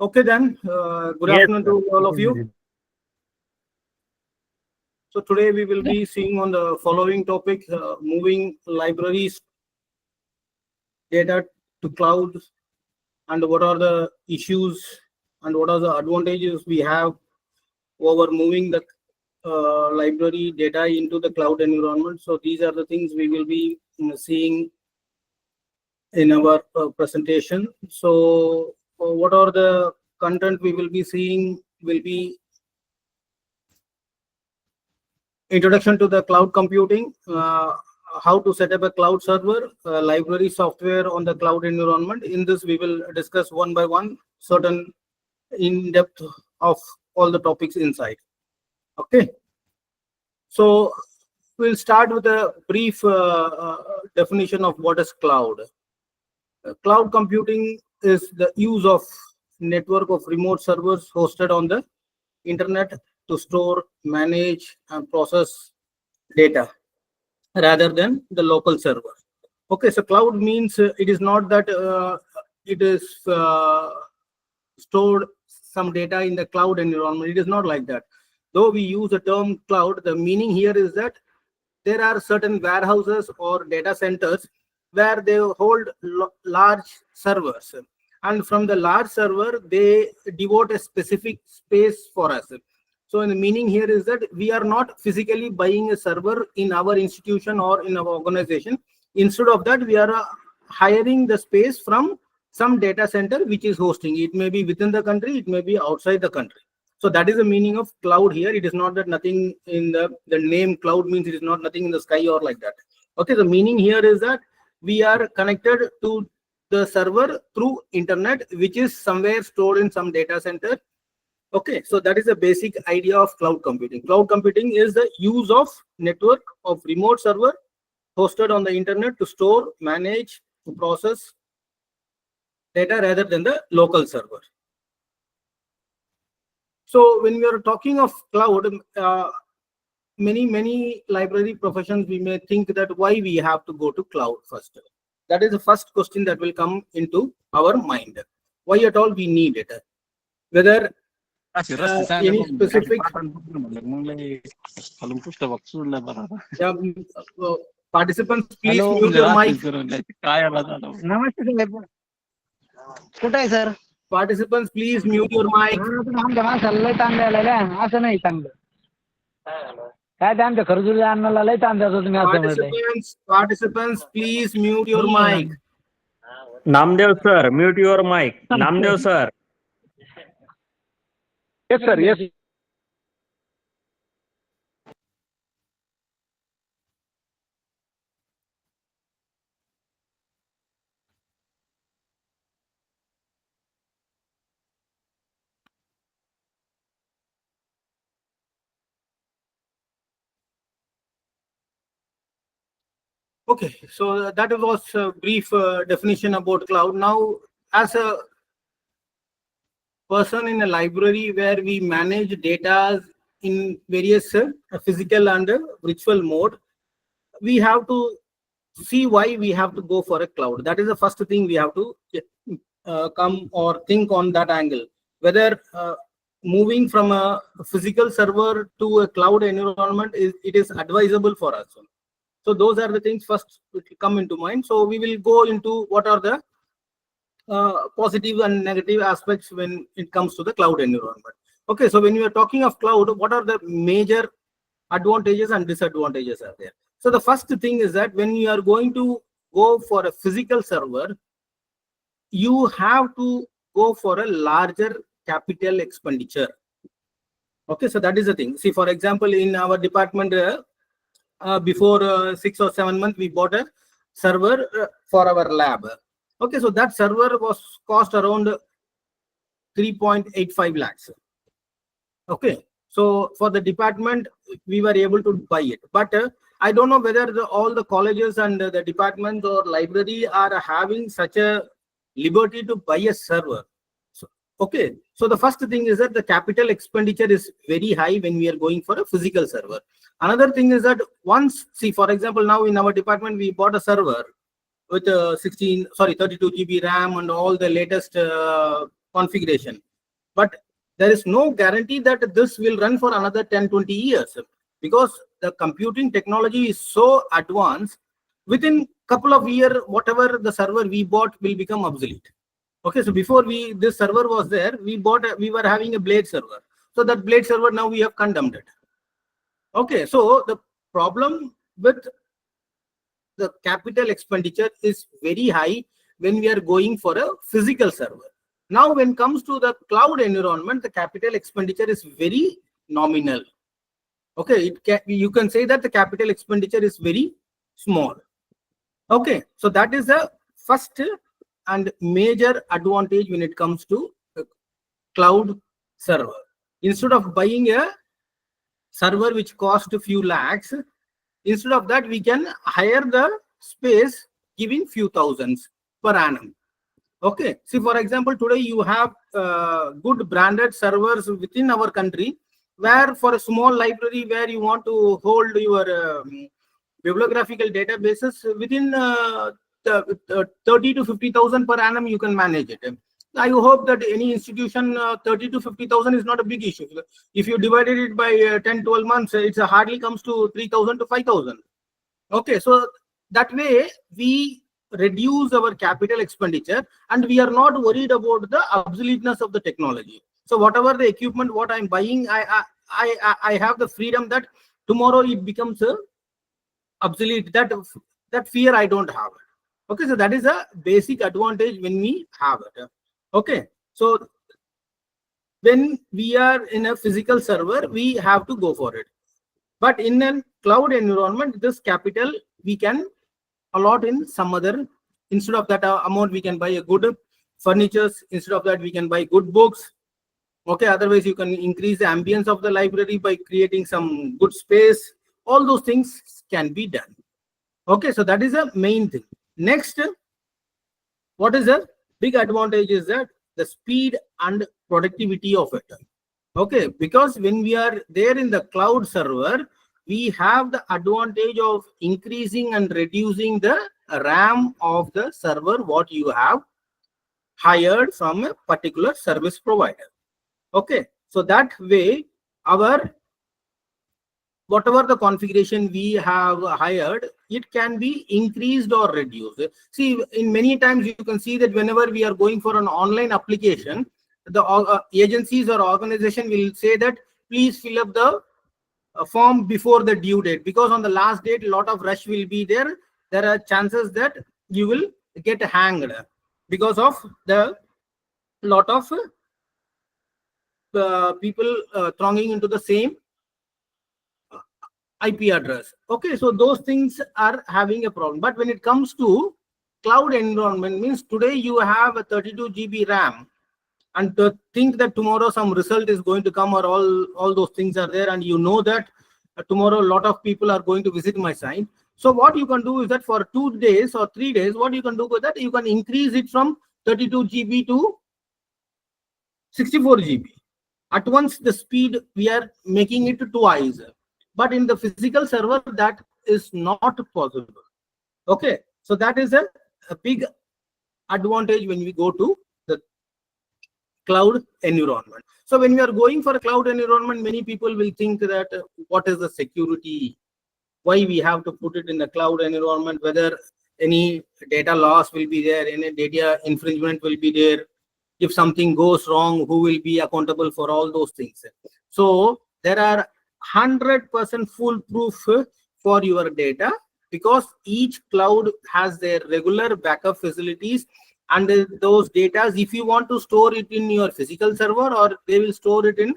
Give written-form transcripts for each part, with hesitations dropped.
Okay then, good afternoon to all of you. So today we will be seeing on the following topic, moving libraries data to cloud, and what are the issues and what are the advantages we have over moving the library data into the cloud environment. So these are the things we will be seeing in our presentation. So what are the content we will be seeing will be introduction to the cloud computing, how to set up a cloud server, library software on the cloud environment. In this, we will discuss one by one certain in depth of all the topics inside. Okay. So we'll start with a brief definition of what is cloud. Cloud computing is the use of network of remote servers hosted on the internet to store, manage, and process data rather than the local server. Okay, so cloud means it is not that it is stored some data in the cloud environment. It is not like that. Though we use the term cloud, the meaning here is that there are certain warehouses or data centers where they hold large servers, and from the large server they devote a specific space for us. So the meaning here is that we are not physically buying a server in our institution or in our organization. Instead of that, we are hiring the space from some data center which is hosting. It may be within the country, it may be outside the country. So that is the meaning of cloud here. It is not that nothing in the name cloud means it is not nothing in the sky or like that. Okay, the meaning here is that we are connected to the server through internet, which is somewhere stored in some data center. Okay, so that is the basic idea of cloud computing. Cloud computing is the use of network of remote server hosted on the internet to store, manage, to process data rather than the local server. So when we are talking of cloud, many library professions, we may think that why we have to go to cloud first. That is the first question that will come into our mind. Why at all we need it? Whether any specific participants, please mute your mic. Participants, please mute your mic. Participants, please mute your mic. Namdev sir, mute your mic. Namdev sir. Yes, sir. Yes. Okay, so that was a brief definition about cloud. Now, as a person in a library where we manage data in various physical and virtual mode, we have to see why we have to go for a cloud. That is the first thing we have to come or think on that angle. Whether moving from a physical server to a cloud environment it is advisable for us. So those are the things first which come into mind. So we will go into what are the positive and negative aspects when it comes to the cloud environment. Okay, so when you are talking of cloud, what are the major advantages and disadvantages are there? So the first thing is that when you are going to go for a physical server, you have to go for a larger capital expenditure. Okay, so that is the thing. See, for example, in our department, before 6 or 7 months, we bought a server for our lab. Okay, so that server was cost around 3.85 lakhs. Okay, so for the department, we were able to buy it. But I don't know whether all the colleges and the departments or library are having such a liberty to buy a server. Okay, so the first thing is that the capital expenditure is very high when we are going for a physical server. Another thing is that once, see, for example, now in our department, we bought a server with 32 GB RAM and all the latest configuration. But there is no guarantee that this will run for another 10-20 years, because the computing technology is so advanced. Within couple of years, whatever the server we bought will become obsolete. Okay, so before this server was there, we were having a blade server. So that blade server now we have condemned it. Okay, so the problem with the capital expenditure is very high when we are going for a physical server. Now, when it comes to the cloud environment, the capital expenditure is very nominal. Okay, you can say that the capital expenditure is very small. Okay, so that is the first and major advantage when it comes to the cloud server. Instead of buying a server which cost a few lakhs, instead of that, we can hire the space giving few thousands per annum. Okay, see, for example, today you have good branded servers within our country, where for a small library where you want to hold your bibliographical databases within 30 to 50,000 per annum, you can manage it. I hope that any institution 30 to 50,000 is not a big issue. If you divided it by 10-12 months, it hardly comes to 3,000 to 5,000. Okay, so that way we reduce our capital expenditure and we are not worried about the obsoleteness of the technology. So whatever the equipment what I'm buying, I have the freedom that tomorrow it becomes obsolete. That fear I don't have. Okay, so that is a basic advantage when we have it. Okay, so when we are in a physical server, we have to go for it. But in a cloud environment, this capital we can allot in some other. Instead of that amount, we can buy a good furnitures. Instead of that, we can buy good books. Okay, otherwise you can increase the ambience of the library by creating some good space. All those things can be done. Okay, so that is a main thing. Next, what is a big advantage is that the speed and productivity of it. Okay, because when we are there in the cloud server, we have the advantage of increasing and reducing the RAM of the server what you have hired from a particular service provider. Okay, so that way our whatever the configuration we have hired, it can be increased or reduced. See, in many times you can see that whenever we are going for an online application, the agencies or organization will say that please fill up the form before the due date, because on the last date a lot of rush will be there. There are chances that you will get hanged because of the lot of people thronging into the same IP address. Okay, so those things are having a problem. But when it comes to cloud environment, means today you have a 32 GB RAM, and to think that tomorrow some result is going to come, or all those things are there, and you know that tomorrow a lot of people are going to visit my site. So what you can do is that for 2 days or 3 days, what you can do with that, you can increase it from 32 GB to 64 GB. At once the speed we are making it twice. But in the physical server, that is not possible. Okay, so that is a big advantage when we go to the cloud environment. So when we are going for a cloud environment, many people will think that what is the security? Why we have to put it in the cloud environment? Whether any data loss will be there, any data infringement will be there. If something goes wrong, who will be accountable for all those things? So there are 100% foolproof for your data, because each cloud has their regular backup facilities, and those data, if you want to store it in your physical server, or they will store it in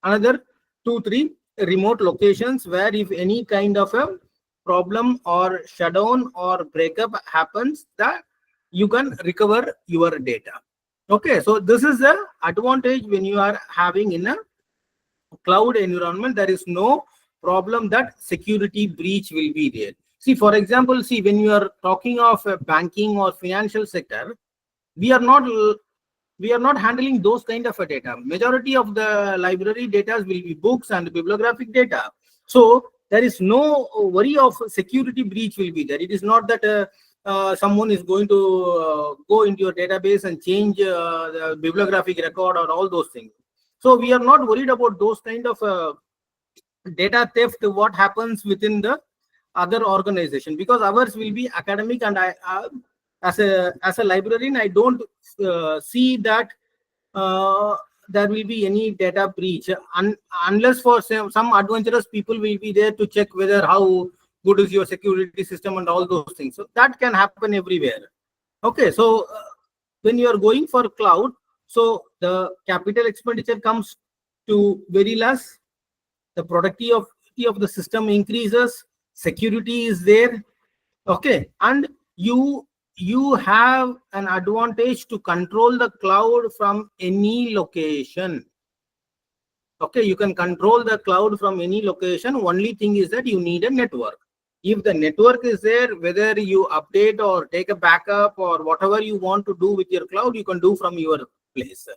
another 2-3 remote locations, where if any kind of a problem or shutdown or breakup happens, that you can recover your data. Okay, so this is the advantage when you are having in a cloud environment. There is no problem that security breach will be there. See, for example, see, when you are talking of a banking or financial sector, we are not handling those kind of a data. Majority of the library data will be books and bibliographic data. So there is no worry of security breach will be there. It is not that someone is going to go into your database and change the bibliographic record or all those things. So we are not worried about those kind of data theft, what happens within the other organization, because ours will be academic, and I as a librarian, I don't see that there will be any data breach unless for some adventurous people will be there to check whether how good is your security system and all those things. So that can happen everywhere. Okay, so when you are going for cloud, so the capital expenditure comes to very less, the productivity of the system increases, security is there. Okay, and you have an advantage to control the cloud from any location. Okay, you can control the cloud from any location. Only thing is that you need a network. If the network is there, whether you update or take a backup or whatever you want to do with your cloud, you can do from your place.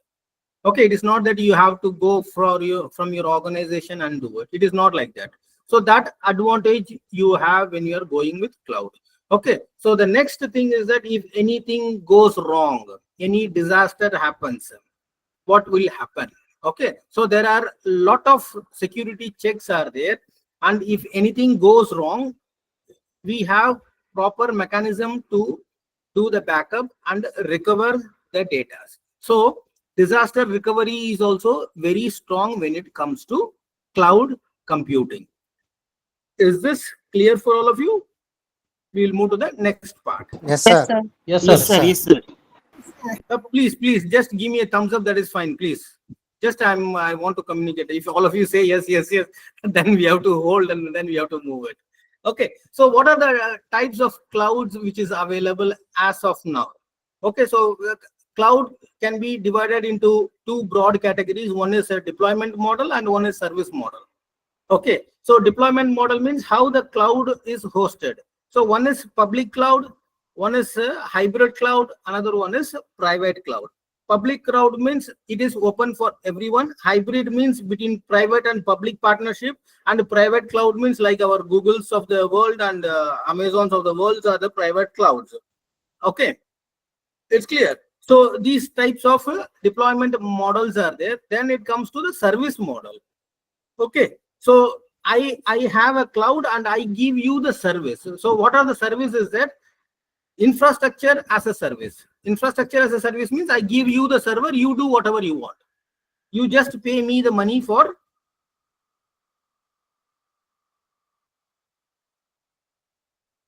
Okay, it is not that you have to go from your organization and do it. It is not like that. So that advantage you have when you are going with cloud. Okay, so the next thing is that if anything goes wrong, any disaster happens, what will happen? Okay, so there are a lot of security checks are there, and if anything goes wrong, we have proper mechanism to do the backup and recover the data. So disaster recovery is also very strong when it comes to cloud computing. Is this clear for all of you? We will move to the next part. Yes, sir. Yes, Yes, sir. Yes, sir. Please, just give me a thumbs up. That is fine. Please, just I want to communicate. If all of you say yes, then we have to hold and then we have to move it. Okay. So what are the types of clouds which is available as of now? Okay. So cloud can be divided into two broad categories. One is a deployment model and one is service model. Okay. So deployment model means how the cloud is hosted. So one is public cloud, one is hybrid cloud, another one is private cloud. Public cloud means it is open for everyone. Hybrid means between private and public partnership, and private cloud means like our Googles of the world and Amazons of the world are the private clouds. Okay, it's clear. So these types of deployment models are there. Then it comes to the service model. Okay, so I have a cloud and I give you the service. So what are the services that? Infrastructure as a service. Infrastructure as a service means I give you the server, you do whatever you want. You just pay me the money for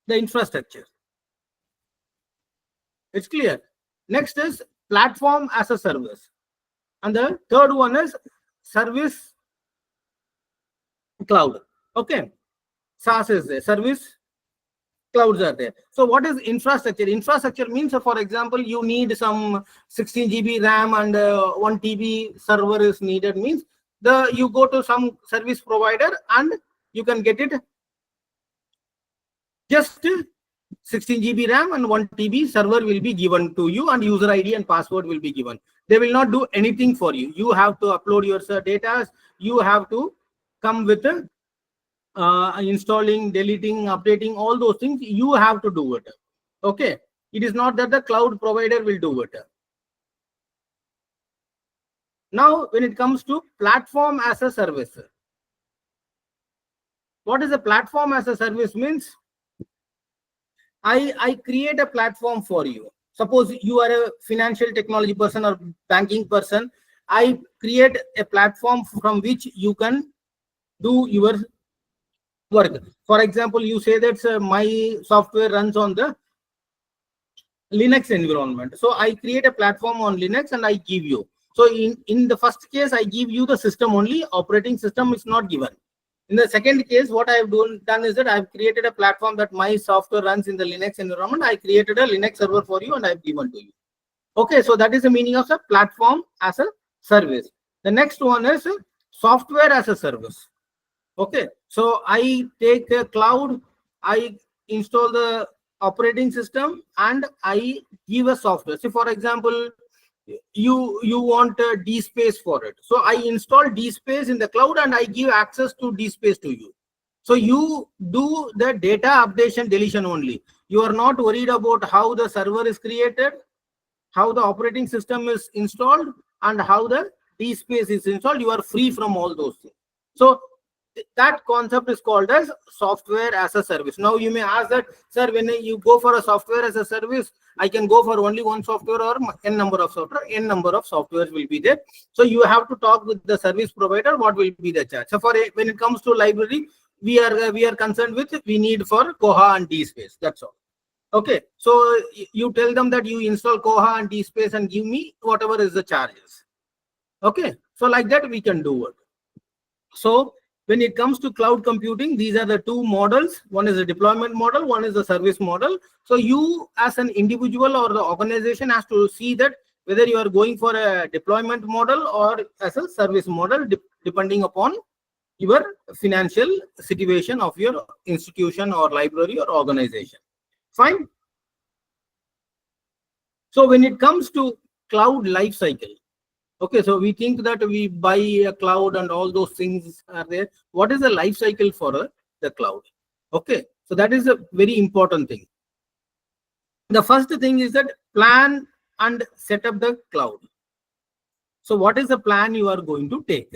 the infrastructure. It's clear. Next is platform as a service. And the third one is service cloud. Okay. SaaS is there. Service clouds are there. So what is infrastructure? Infrastructure means, for example, you need some 16 GB RAM and 1 TB server is needed, means you go to some service provider and you can get it just 16 GB RAM and 1 TB server will be given to you, and user ID and password will be given. They will not do anything for you. You have to upload your data. You have to come with installing, deleting, updating, all those things. You have to do it. Okay. It is not that the cloud provider will do it. Now, when it comes to platform as a service, what is a platform as a service means? I create a platform for you. Suppose you are a financial technology person or banking person. I create a platform from which you can do your work. For example, you say that my software runs on the Linux environment. So I create a platform on Linux and I give you. So in the first case, I give you the system only. Operating system is not given. In the second case, what I have done is that I have created a platform that my software runs in the Linux environment. I created a Linux server for you and I have given to you. Okay, so that is the meaning of a platform as a service. The next one is software as a service. Okay, so I take a cloud, I install the operating system and I give a software. So for example, you want DSpace for it. So I install DSpace in the cloud and I give access to DSpace to you. So you do the data updation deletion only. You are not worried about how the server is created, how the operating system is installed, and how the DSpace is installed. You are free from all those things. So that concept is called as software as a service. Now you may ask that, sir, when you go for a software as a service, I can go for only one software or n number of software. N number of softwares will be there. So you have to talk with the service provider what will be the charge. So for when it comes to library, we are concerned with, we need for Koha and DSpace. That's all. Okay, so you tell them that you install Koha and DSpace and give me whatever is the charges. Okay, so like that we can do it. So when it comes to cloud computing, these are the two models. One is a deployment model, one is a service model. So you as an individual or the organization has to see that whether you are going for a deployment model or as a service model, depending upon your financial situation of your institution or library or organization. Fine. So when it comes to cloud life cycle, okay, so we think that we buy a cloud and all those things are there. What is the life cycle for the cloud? Okay, so that is a very important thing. The first thing is that plan and set up the cloud. So what is the plan you are going to take?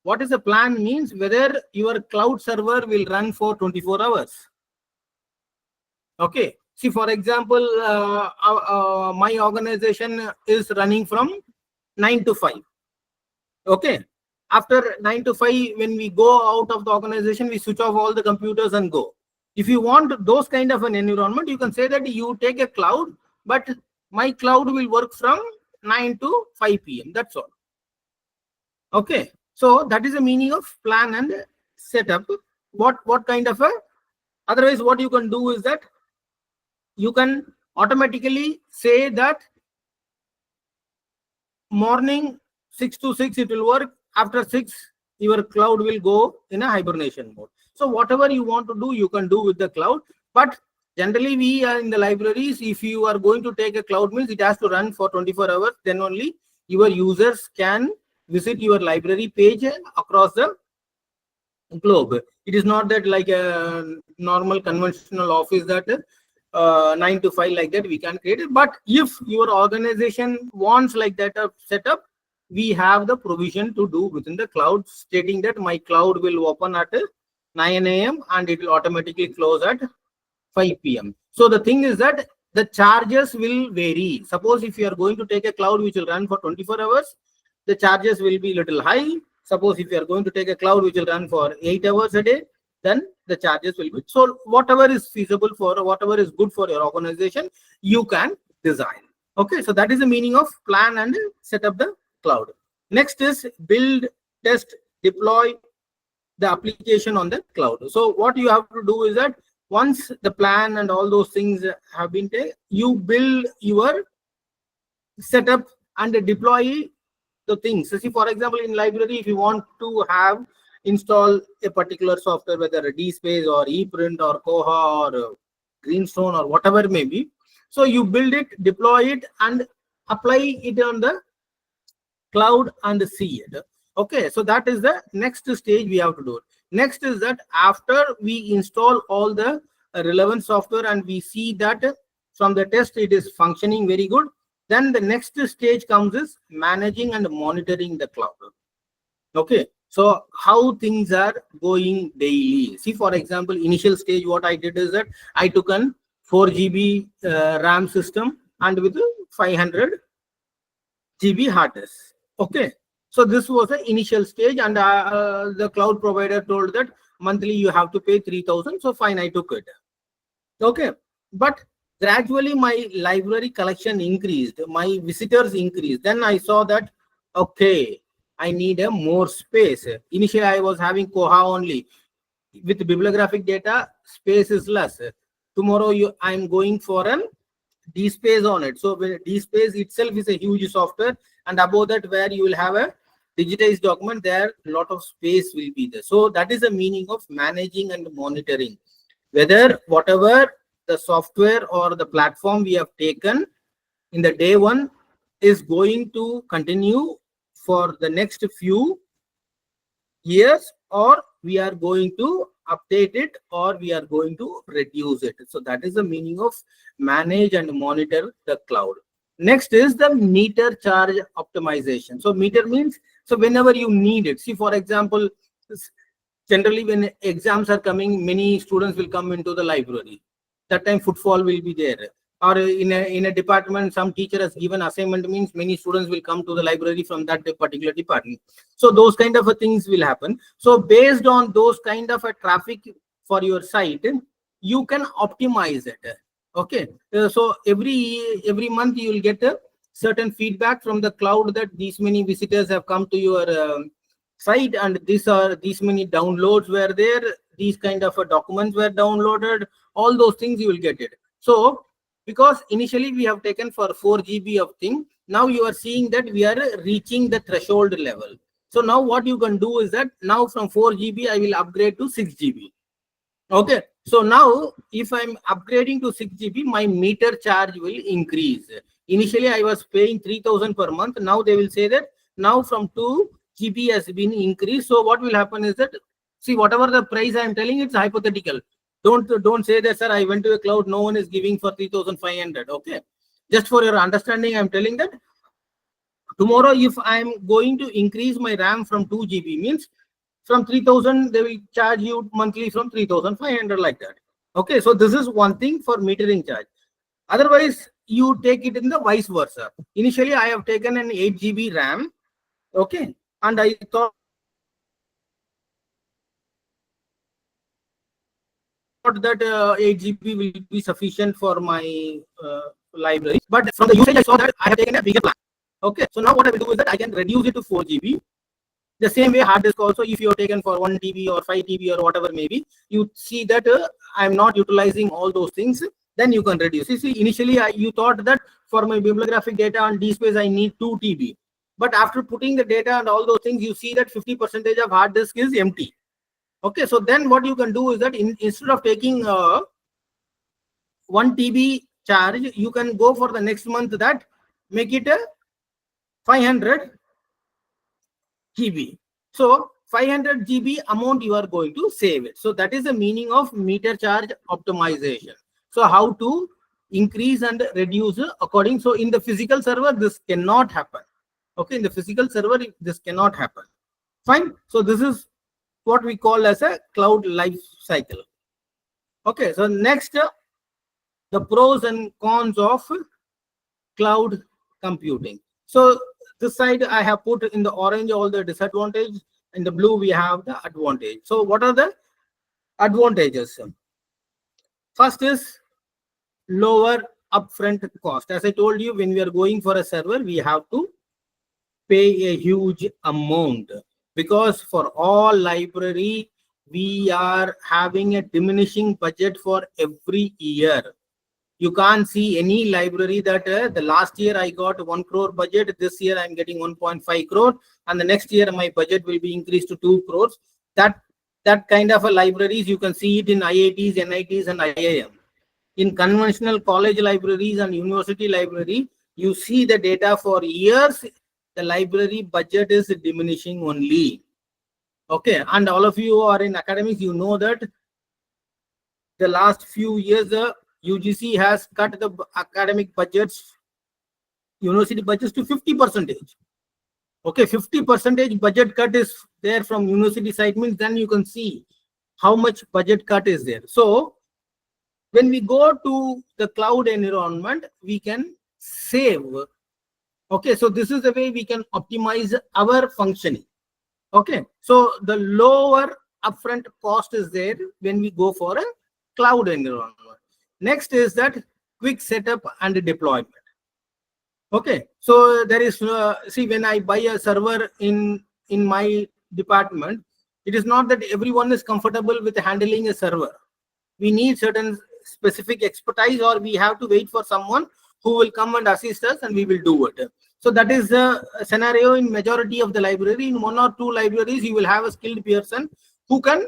What is the plan means whether your cloud server will run for 24 hours. Okay, see, for example, my organization is running from 9 to 5. Okay, after 9 to 5, when we go out of the organization, we switch off all the computers and go. If you want those kind of an environment, you can say that you take a cloud, but my cloud will work from 9 to 5 p.m. That's all. Okay, so that is the meaning of plan and setup. What kind of a, otherwise what you can do is that you can automatically say that morning 6 to 6 it will work, after 6 your cloud will go in a hibernation mode. So whatever you want to do, you can do with the cloud. But generally we are in the libraries, if you are going to take a cloud, means it has to run for 24 hours, then only your users can visit your library page across the globe. It is not that like a normal conventional office that 9 to 5 like that we can create it. But if your organization wants like that a setup, we have the provision to do within the cloud, stating that my cloud will open at 9 a.m. and it will automatically close at 5 p.m. So the thing is that the charges will vary. Suppose if you are going to take a cloud which will run for 24 hours, the charges will be little high. Suppose if you are going to take a cloud which will run for 8 hours a day, then the charges will be. So whatever is feasible for, whatever is good for your organization, you can design. Okay, so that is the meaning of plan and set up the cloud. Next is build, test, deploy the application on the cloud. So what you have to do is that once the plan and all those things have been taken, you build your setup and deploy the things. So see, for example, in library, if you want to have install a particular software, whether a DSpace or ePrint or Koha or Greenstone or whatever it may be, so you build it, deploy it, and apply it on the cloud and see it. Okay, so that is the next stage we have to do. Next is that after we install all the relevant software and we see that from the test it is functioning very good, then the next stage comes is managing and monitoring the cloud. Okay, so how things are going daily. See, for example, initial stage, what I did is that I took an 4 GB RAM system and with 500 GB hard disk. Okay, so this was the initial stage, and the cloud provider told that monthly you have to pay 3,000. So fine, I took it. Okay, but gradually my library collection increased, my visitors increased. Then I saw that, okay, I need a more space. Initially, I was having Koha only. With bibliographic data, space is less. Tomorrow, I'm going for an DSpace on it. So DSpace itself is a huge software, and above that, where you will have a digitized document, there a lot of space will be there. So that is the meaning of managing and monitoring, whether whatever the software or the platform we have taken in the day one is going to continue for the next few years, or we are going to update it or we are going to reduce it. So that is the meaning of manage and monitor the cloud. Next is the meter charge optimization. So meter means, so whenever you need it, see for example, generally when exams are coming, many students will come into the library. That time footfall will be there. Or in a department, some teacher has given assignment, means many students will come to the library from that particular department. So those kind of things will happen. So based on those kind of a traffic for your site, you can optimize it. Okay, so every month you will get a certain feedback from the cloud that these many visitors have come to your site, and these many downloads were there, these kind of documents were downloaded, all those things you will get it. So because initially we have taken for 4 GB of thing, now you are seeing that we are reaching the threshold level. So now what you can do is that now from 4 GB I will upgrade to 6 GB. Okay, so now if I'm upgrading to 6 GB, my meter charge will increase. Initially I was paying 3,000 per month. Now they will say that now from 2 GB has been increased. So what will happen is that, see, whatever the price I am telling, it's hypothetical. Don't say that, sir, I went to a cloud, no one is giving for 3,500. Okay, just for your understanding, I'm telling that tomorrow if I'm going to increase my RAM from 2 GB, means from 3,000 they will charge you monthly from 3,500, like that. Okay, so this is one thing for metering charge. Otherwise you take it in the vice versa. Initially I have taken an 8 GB RAM, okay, and I thought that 8 GB will be sufficient for my library, but from the usage I saw that I have taken a bigger plan. Okay, so now what I will do is that I can reduce it to 4 GB. The same way hard disk also, if you are taken for 1 TB or 5 TB or whatever maybe, you see that I'm not utilizing all those things, then you can reduce. You see, initially you thought that for my bibliographic data and DSpace I need 2 TB, but after putting the data and all those things, you see that 50% of hard disk is empty. Okay, so then what you can do is that instead of taking 1 TB charge, you can go for the next month that make it a 500 GB. So 500 GB amount you are going to save it. So that is the meaning of meter charge optimization. So how to increase and reduce according. So in the physical server, this cannot happen. Okay, in the physical server, this cannot happen. Fine. So this is what we call as a cloud life cycle. Okay, so next, the pros and cons of cloud computing. So this side I have put in the orange all the disadvantage, in the blue we have the advantage. So what are the advantages? First is lower upfront cost. As I told you, when we are going for a server, we have to pay a huge amount, because for all library we are having a diminishing budget for every year. You can't see any library that the last year I got 1 crore budget, this year I'm getting 1.5 crore, and the next year my budget will be increased to 2 crores. That kind of a libraries, you can see it in IITs, NITs and IIM. In conventional college libraries and university library, you see the data for years, the library budget is diminishing only. Okay, and all of you are in academics, you know that the last few years UGC has cut the academic budgets, university budgets to 50%. Okay, 50% budget cut is there from university side, means then you can see how much budget cut is there. So when we go to the cloud environment, we can save. Okay, so this is the way we can optimize our functioning. Okay, so the lower upfront cost is there when we go for a cloud environment. Next is that quick setup and deployment. Okay, so there is see, when I buy a server in my department, it is not that everyone is comfortable with handling a server. We need certain specific expertise, or we have to wait for someone who will come and assist us and we will do it. So that is the scenario in majority of the library. In 1 or 2 libraries, you will have a skilled person who can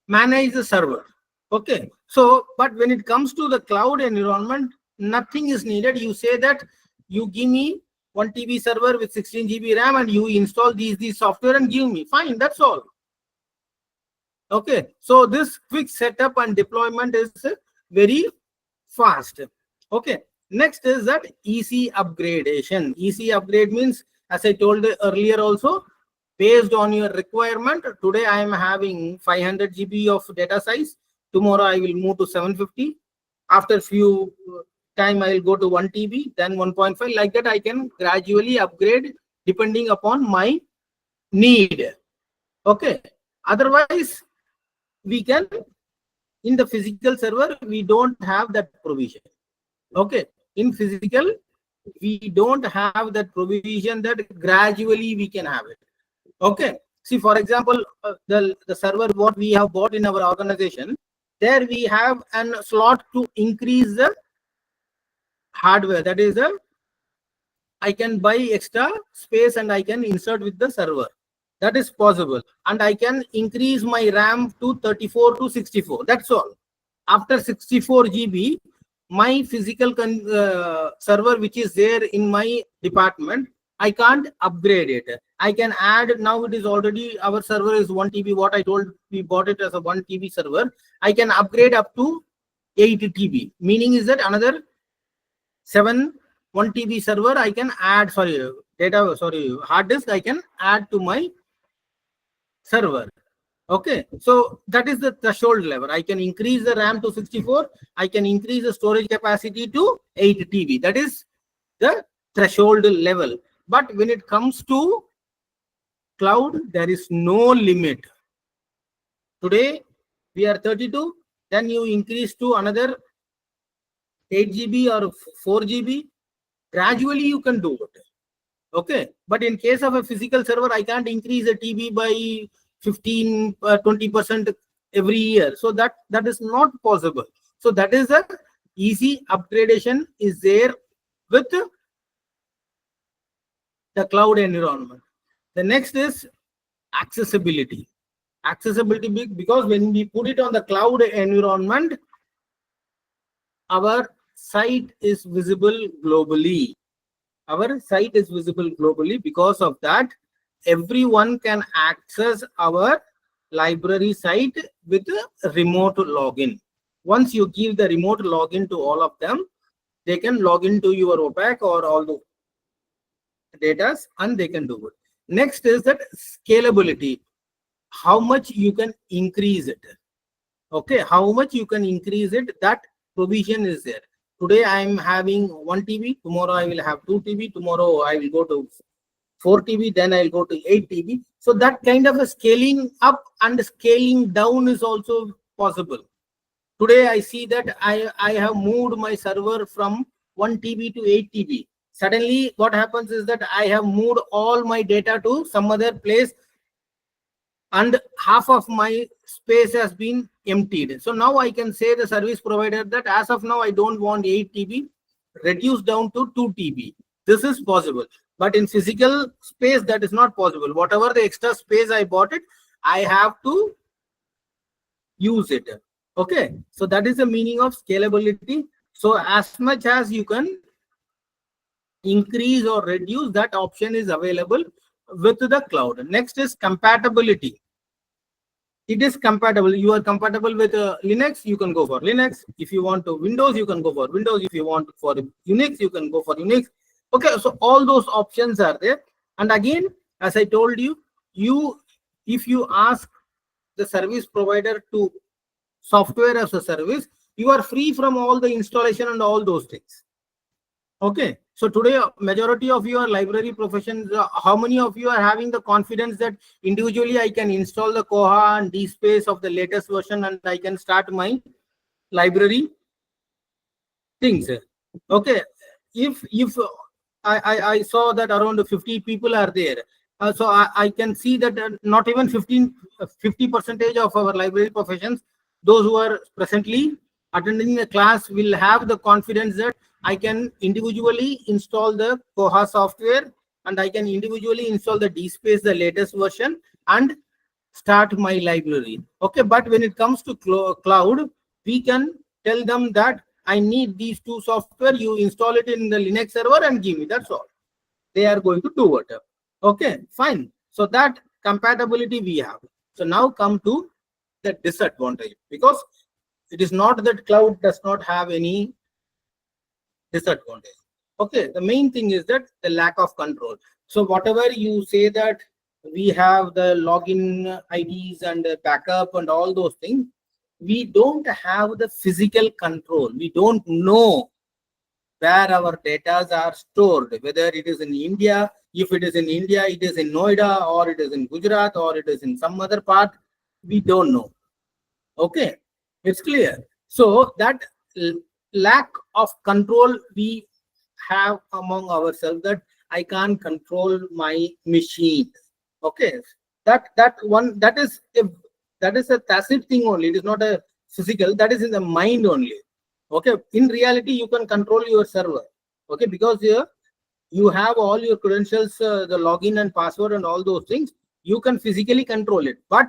manage the server. Okay, so but when it comes to the cloud environment, nothing is needed. You say that you give me 1 TB server with 16 GB RAM and you install these software and give me. Fine, that's all. Okay, so this quick setup and deployment is very fast. Okay, next is that easy upgradation. Easy upgrade means, as I told earlier also, based on your requirement. Today I am having 500 GB of data size. Tomorrow I will move to 750. After few time I will go to 1 TB, then 1.5. Like that I can gradually upgrade depending upon my need. Okay, otherwise we can, in the physical server we don't have that provision. Okay, in physical we don't have that provision that gradually we can have it. Okay, see, for example, the server what we have bought in our organization, there we have an slot to increase the hardware. That is I can buy extra space and I can insert with the server. That is possible. And I can increase my RAM to 34 to 64. That's all. After 64 GB, my physical server which is there in my department, I can't upgrade it. I can add, now it is already, our server is 1 TB. What I told, we bought it as a 1 TB server. I can upgrade up to 8 TB. Meaning is that another 1 TB server I can add, hard disk I can add to my server. Okay, so that is the threshold level. I can increase the RAM to 64. I can increase the storage capacity to 8 TB. That is the threshold level. But when it comes to cloud, there is no limit. Today we are 32, then you increase to another 8 GB or 4 GB. Gradually you can do it. Okay, but in case of a physical server, I can't increase the TB by 15 20% every year. So that is not possible. So that is the easy upgradation is there with the cloud environment. The next is accessibility. Accessibility, because when we put it on the cloud environment, our site is visible globally. Our site is visible globally. Because of that, everyone can access our library site with a remote login. Once you give the remote login to all of them, they can log into your OPAC or all the data and they can do it. Next is that scalability. How much you can increase it. Okay, how much you can increase it, that provision is there. Today I am having 1 TB, tomorrow I will have 2 TB, tomorrow I will go to 4 TB, then I will go to 8 TB. So that kind of a scaling up and scaling down is also possible. Today I see that I have moved my server from 1 TB to 8 TB. Suddenly what happens is that I have moved all my data to some other place and half of my space has been emptied. So now I can say the service provider that as of now I don't want 8 TB, reduce down to 2 TB. This is possible. But in physical space, that is not possible. Whatever the extra space I bought it, I have to use it. Okay, so that is the meaning of scalability. So as much as you can increase or reduce, that option is available with the cloud. Next is compatibility. It is compatible. You are compatible with Linux, you can go for Linux. If you want to Windows, you can go for Windows. If you want for Unix, you can go for Unix. Okay, so all those options are there. And again, as I told you, if you ask the service provider to software as a service, you are free from all the installation and all those things. Okay, so today majority of your library professions, how many of you are having the confidence that individually I can install the Koha and DSpace of the latest version and I can start my library things? Okay, if I saw that around 50 people are there, so I can see that not even 50% of our library professions, those who are presently attending the class, will have the confidence that I can individually install the Koha software and I can individually install the DSpace, the latest version, and start my library. Okay, but when it comes to cloud, we can tell them that I need these two software, you install it in the Linux server and give me. That's all. They are going to do it. Okay, fine. So that compatibility we have. So now come to the disadvantage, because it is not that cloud does not have any disadvantage. Okay, the main thing is that the lack of control. So whatever you say that we have the login IDs and the backup and all those things, we don't have the physical control. We don't know where our data are stored, whether it is in India. If it is in India, it is in Noida, or it is in Gujarat, or it is in some other part. We don't know. Okay, it's clear. So that lack of control we have among ourselves, that I can't control my machine. Okay, that is a tacit thing only. It is not a physical. That is in the mind only. Okay, in reality you can control your server. Okay, because you have all your credentials, the login and password and all those things. You can physically control it, but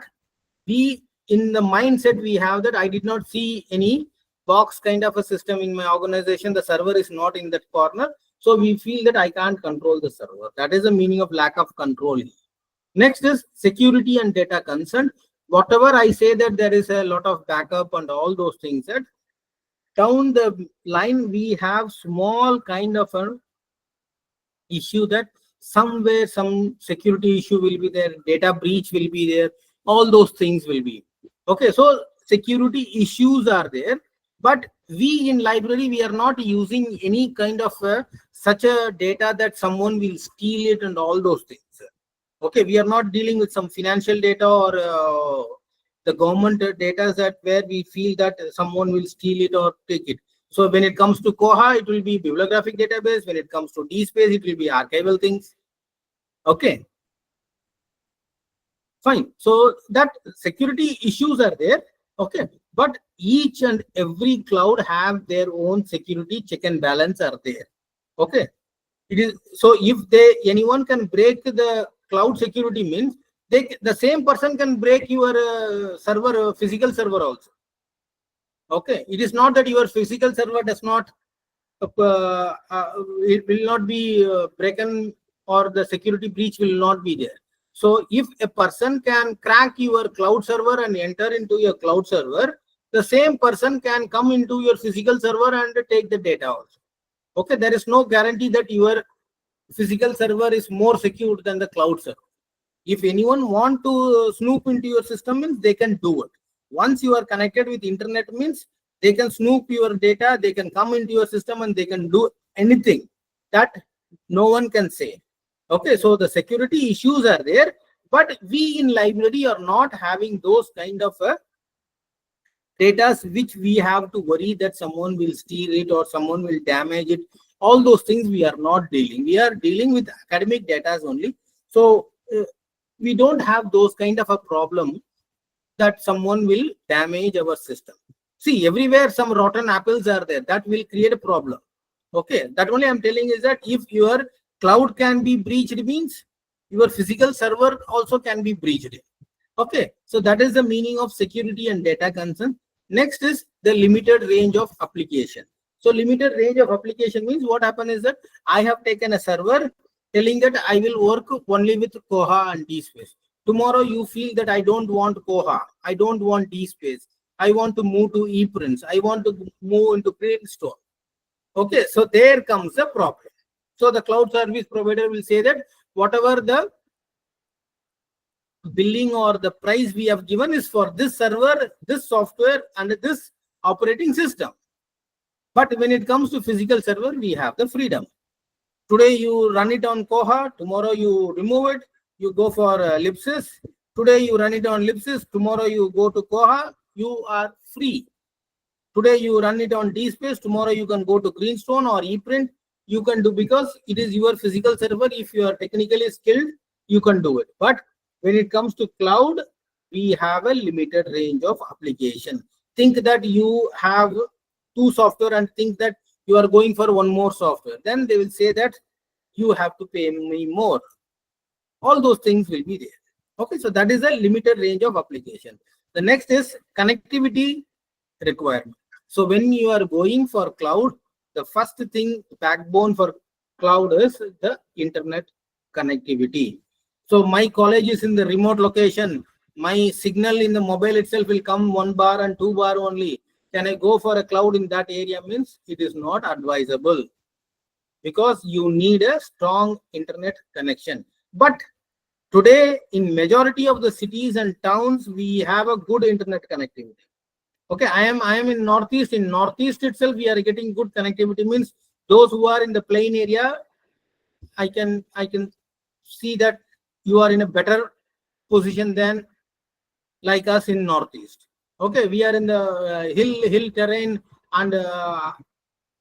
we in the mindset we have that I did not see any box kind of a system in my organization. The server is not in that corner, so we feel that I can't control the server. That is the meaning of lack of control. Next is security and data concern. Whatever I say that there is a lot of backup and all those things, that down the line we have small kind of an issue that somewhere some security issue will be there, data breach will be there, all those things will be. Okay, so security issues are there, but we in library, we are not using any kind of such a data that someone will steal it and all those things. Okay, we are not dealing with some financial data or the government data that where we feel that someone will steal it or take it. So when it comes to Koha, it will be bibliographic database. When it comes to DSpace, it will be archival things. Okay, fine. So that security issues are there. Okay, but each and every cloud have their own security check and balance are there. Okay, it is so if anyone can break the cloud security, means the same person can break your server, physical server also. Okay, it is not that your physical server does not it will not be broken, or the security breach will not be there. So if a person can crack your cloud server and enter into your cloud server, the same person can come into your physical server and take the data also. Okay, there is no guarantee that your physical server is more secure than the cloud server. If anyone want to snoop into your system, means they can do it. Once you are connected with internet, means they can snoop your data, they can come into your system and they can do anything that no one can say. Okay, so the security issues are there, but we in library are not having those kind of data which we have to worry that someone will steal it or someone will damage it. All those things we are not dealing. We are dealing with academic data only. So we don't have those kind of a problem that someone will damage our system. See, everywhere some rotten apples are there. That will create a problem. Okay, that only I'm telling is that if your cloud can be breached, means your physical server also can be breached. Okay, so that is the meaning of security and data concern. Next is the limited range of application. So limited range of application means what happens is that I have taken a server telling that I will work only with Koha and DSpace. Tomorrow you feel that I don't want Koha, I don't want DSpace, I want to move to ePrints, I want to move into Greenstone. Okay, so there comes the problem. So the cloud service provider will say that whatever the billing or the price we have given is for this server, this software and this operating system. But when it comes to physical server, we have the freedom. Today you run it on Koha, tomorrow you remove it, you go for Ellipsis. Today you run it on Ellipsis, tomorrow you go to Koha, you are free. Today you run it on DSpace, tomorrow you can go to Greenstone or ePrint. You can do because it is your physical server. If you are technically skilled, you can do it. But when it comes to cloud, we have a limited range of application. Think that you have two software and think that you are going for one more software. Then they will say that you have to pay me more. All those things will be there. Okay, so that is a limited range of application. The next is connectivity requirement. So when you are going for cloud, the first thing, backbone for cloud is the internet connectivity. So my college is in the remote location. my signal in the mobile itself will come 1 bar and 2 bar only. Can I go for a cloud in that area? Means it is not advisable, because you need a strong internet connection. But today, in majority of the cities and towns, we have a good internet connectivity. Okay, I am in Northeast. In Northeast itself, we are getting good connectivity. Means those who are in the plain area, I can see that you are in a better position than like us in Northeast. Okay, we are in the hill terrain, and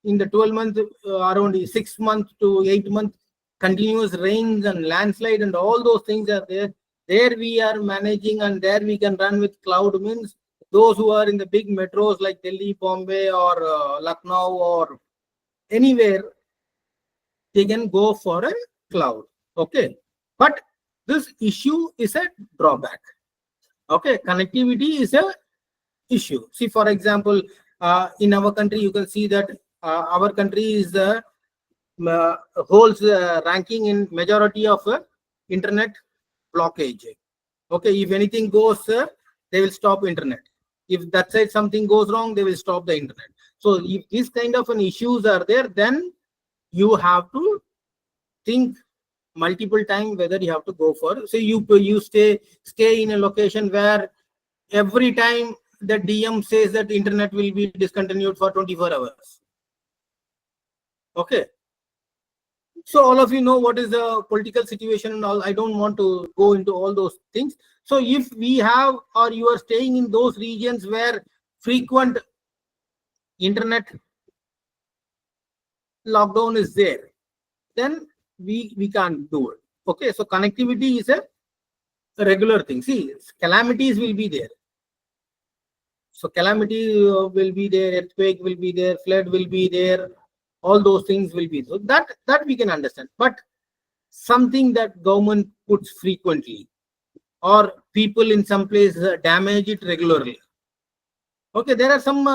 in the 12 month, around 6 month to 8 month, continuous rains and landslide and all those things are there. There we are managing, and there we can run with cloud. Means those who are in the big metros like Delhi, Bombay, or Lucknow, or anywhere, they can go for a cloud. Okay, but this issue is a drawback. Okay, connectivity is a issue. See, for example, in our country, you can see that our country is the holds ranking in majority of internet blockage. Okay, if anything goes, they will stop internet. If that side something goes wrong, they will stop the internet. So if these kind of an issues are there, then you have to think multiple times whether you have to go for. So you stay in a location where every time the DM says that internet will be discontinued for 24 hours. Okay. So all of you know what is the political situation and all. I don't want to go into all those things. So if we have, or you are staying in those regions where frequent internet lockdown is there, then we can't do it. Okay, so connectivity is a regular thing. See, calamities will be there. So calamity will be there, earthquake will be there, flood will be there, all those things will be. So that we can understand. But something that government puts frequently, or people in some place damage it regularly. Okay, there are some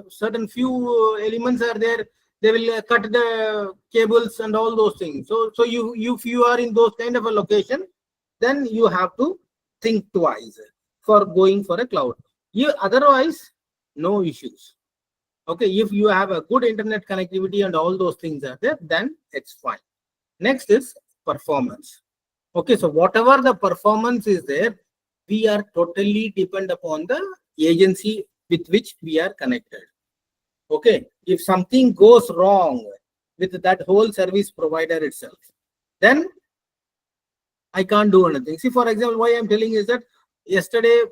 certain few elements are there. They will cut the cables and all those things. So if you are in those kind of a location, then you have to think twice for going for a cloud. Otherwise, no issues. Okay, if you have a good internet connectivity and all those things are there, then it's fine. Next is performance. Okay, so whatever the performance is there, we are totally depend upon the agency with which we are connected. Okay, if something goes wrong with that whole service provider itself, then I can't do anything. See, for example, why I'm telling is that yesterday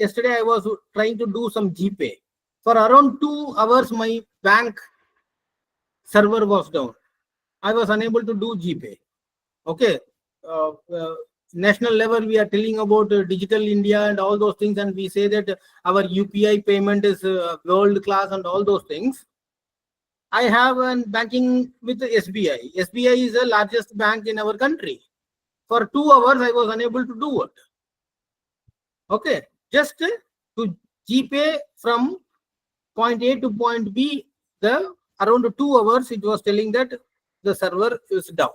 I was trying to do some GPay. For around 2 hours, my bank server was down. I was unable to do GPay. Okay, national level, we are telling about digital India and all those things, and we say that our UPI payment is world class and all those things. I have a banking with the SBI. SBI is the largest bank in our country. For 2 hours, I was unable to do it. Okay, just to GPay from point A to point B, around 2 hours, it was telling that the server is down.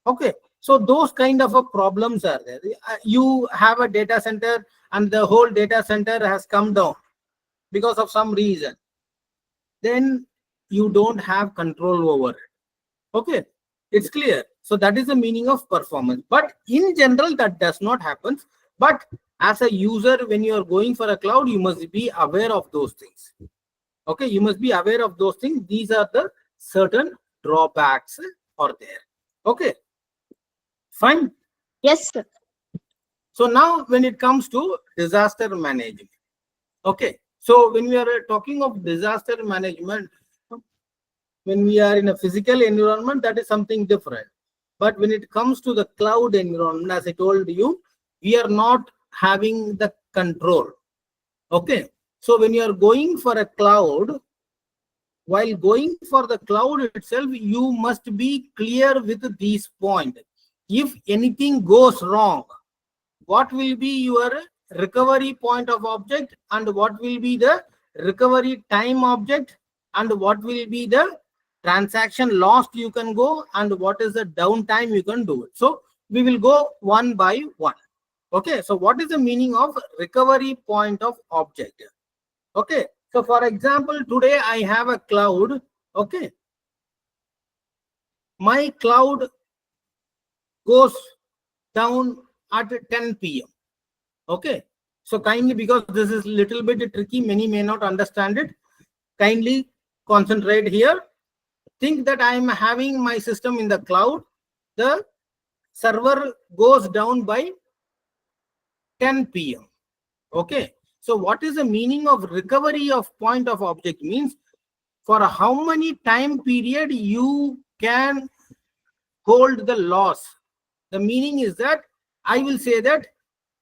Okay, so those kind of problems are there. You have a data center and the whole data center has come down because of some reason. Then you don't have control over it. Okay, it's clear. So that is the meaning of performance. But in general, that does not happen. But as a user, when you are going for a cloud, you must be aware of those things. Okay, you must be aware of those things. These are the certain drawbacks are there. Okay, fine. Yes, sir. So now when it comes to disaster management, okay, so when we are talking of disaster management, when we are in a physical environment, that is something different. But when it comes to the cloud environment, as I told you, we are not having the control. Okay, so when you are going for a cloud, while going for the cloud itself, you must be clear with these points. If anything goes wrong, what will be your recovery point of object, and what will be the recovery time object, and what will be the transaction lost you can go, and what is the downtime you can do it. So we will go one by one. Okay, so what is the meaning of recovery point of object? Okay, so for example, today I have a cloud. Okay, my cloud goes down at 10 p.m. Okay, so kindly, because this is little bit tricky, many may not understand it. Kindly concentrate here. Think that I am having my system in the cloud. The server goes down by 10 p.m. Okay, so what is the meaning of recovery of point of object? Means for how many time period you can hold the loss. The meaning is that I will say that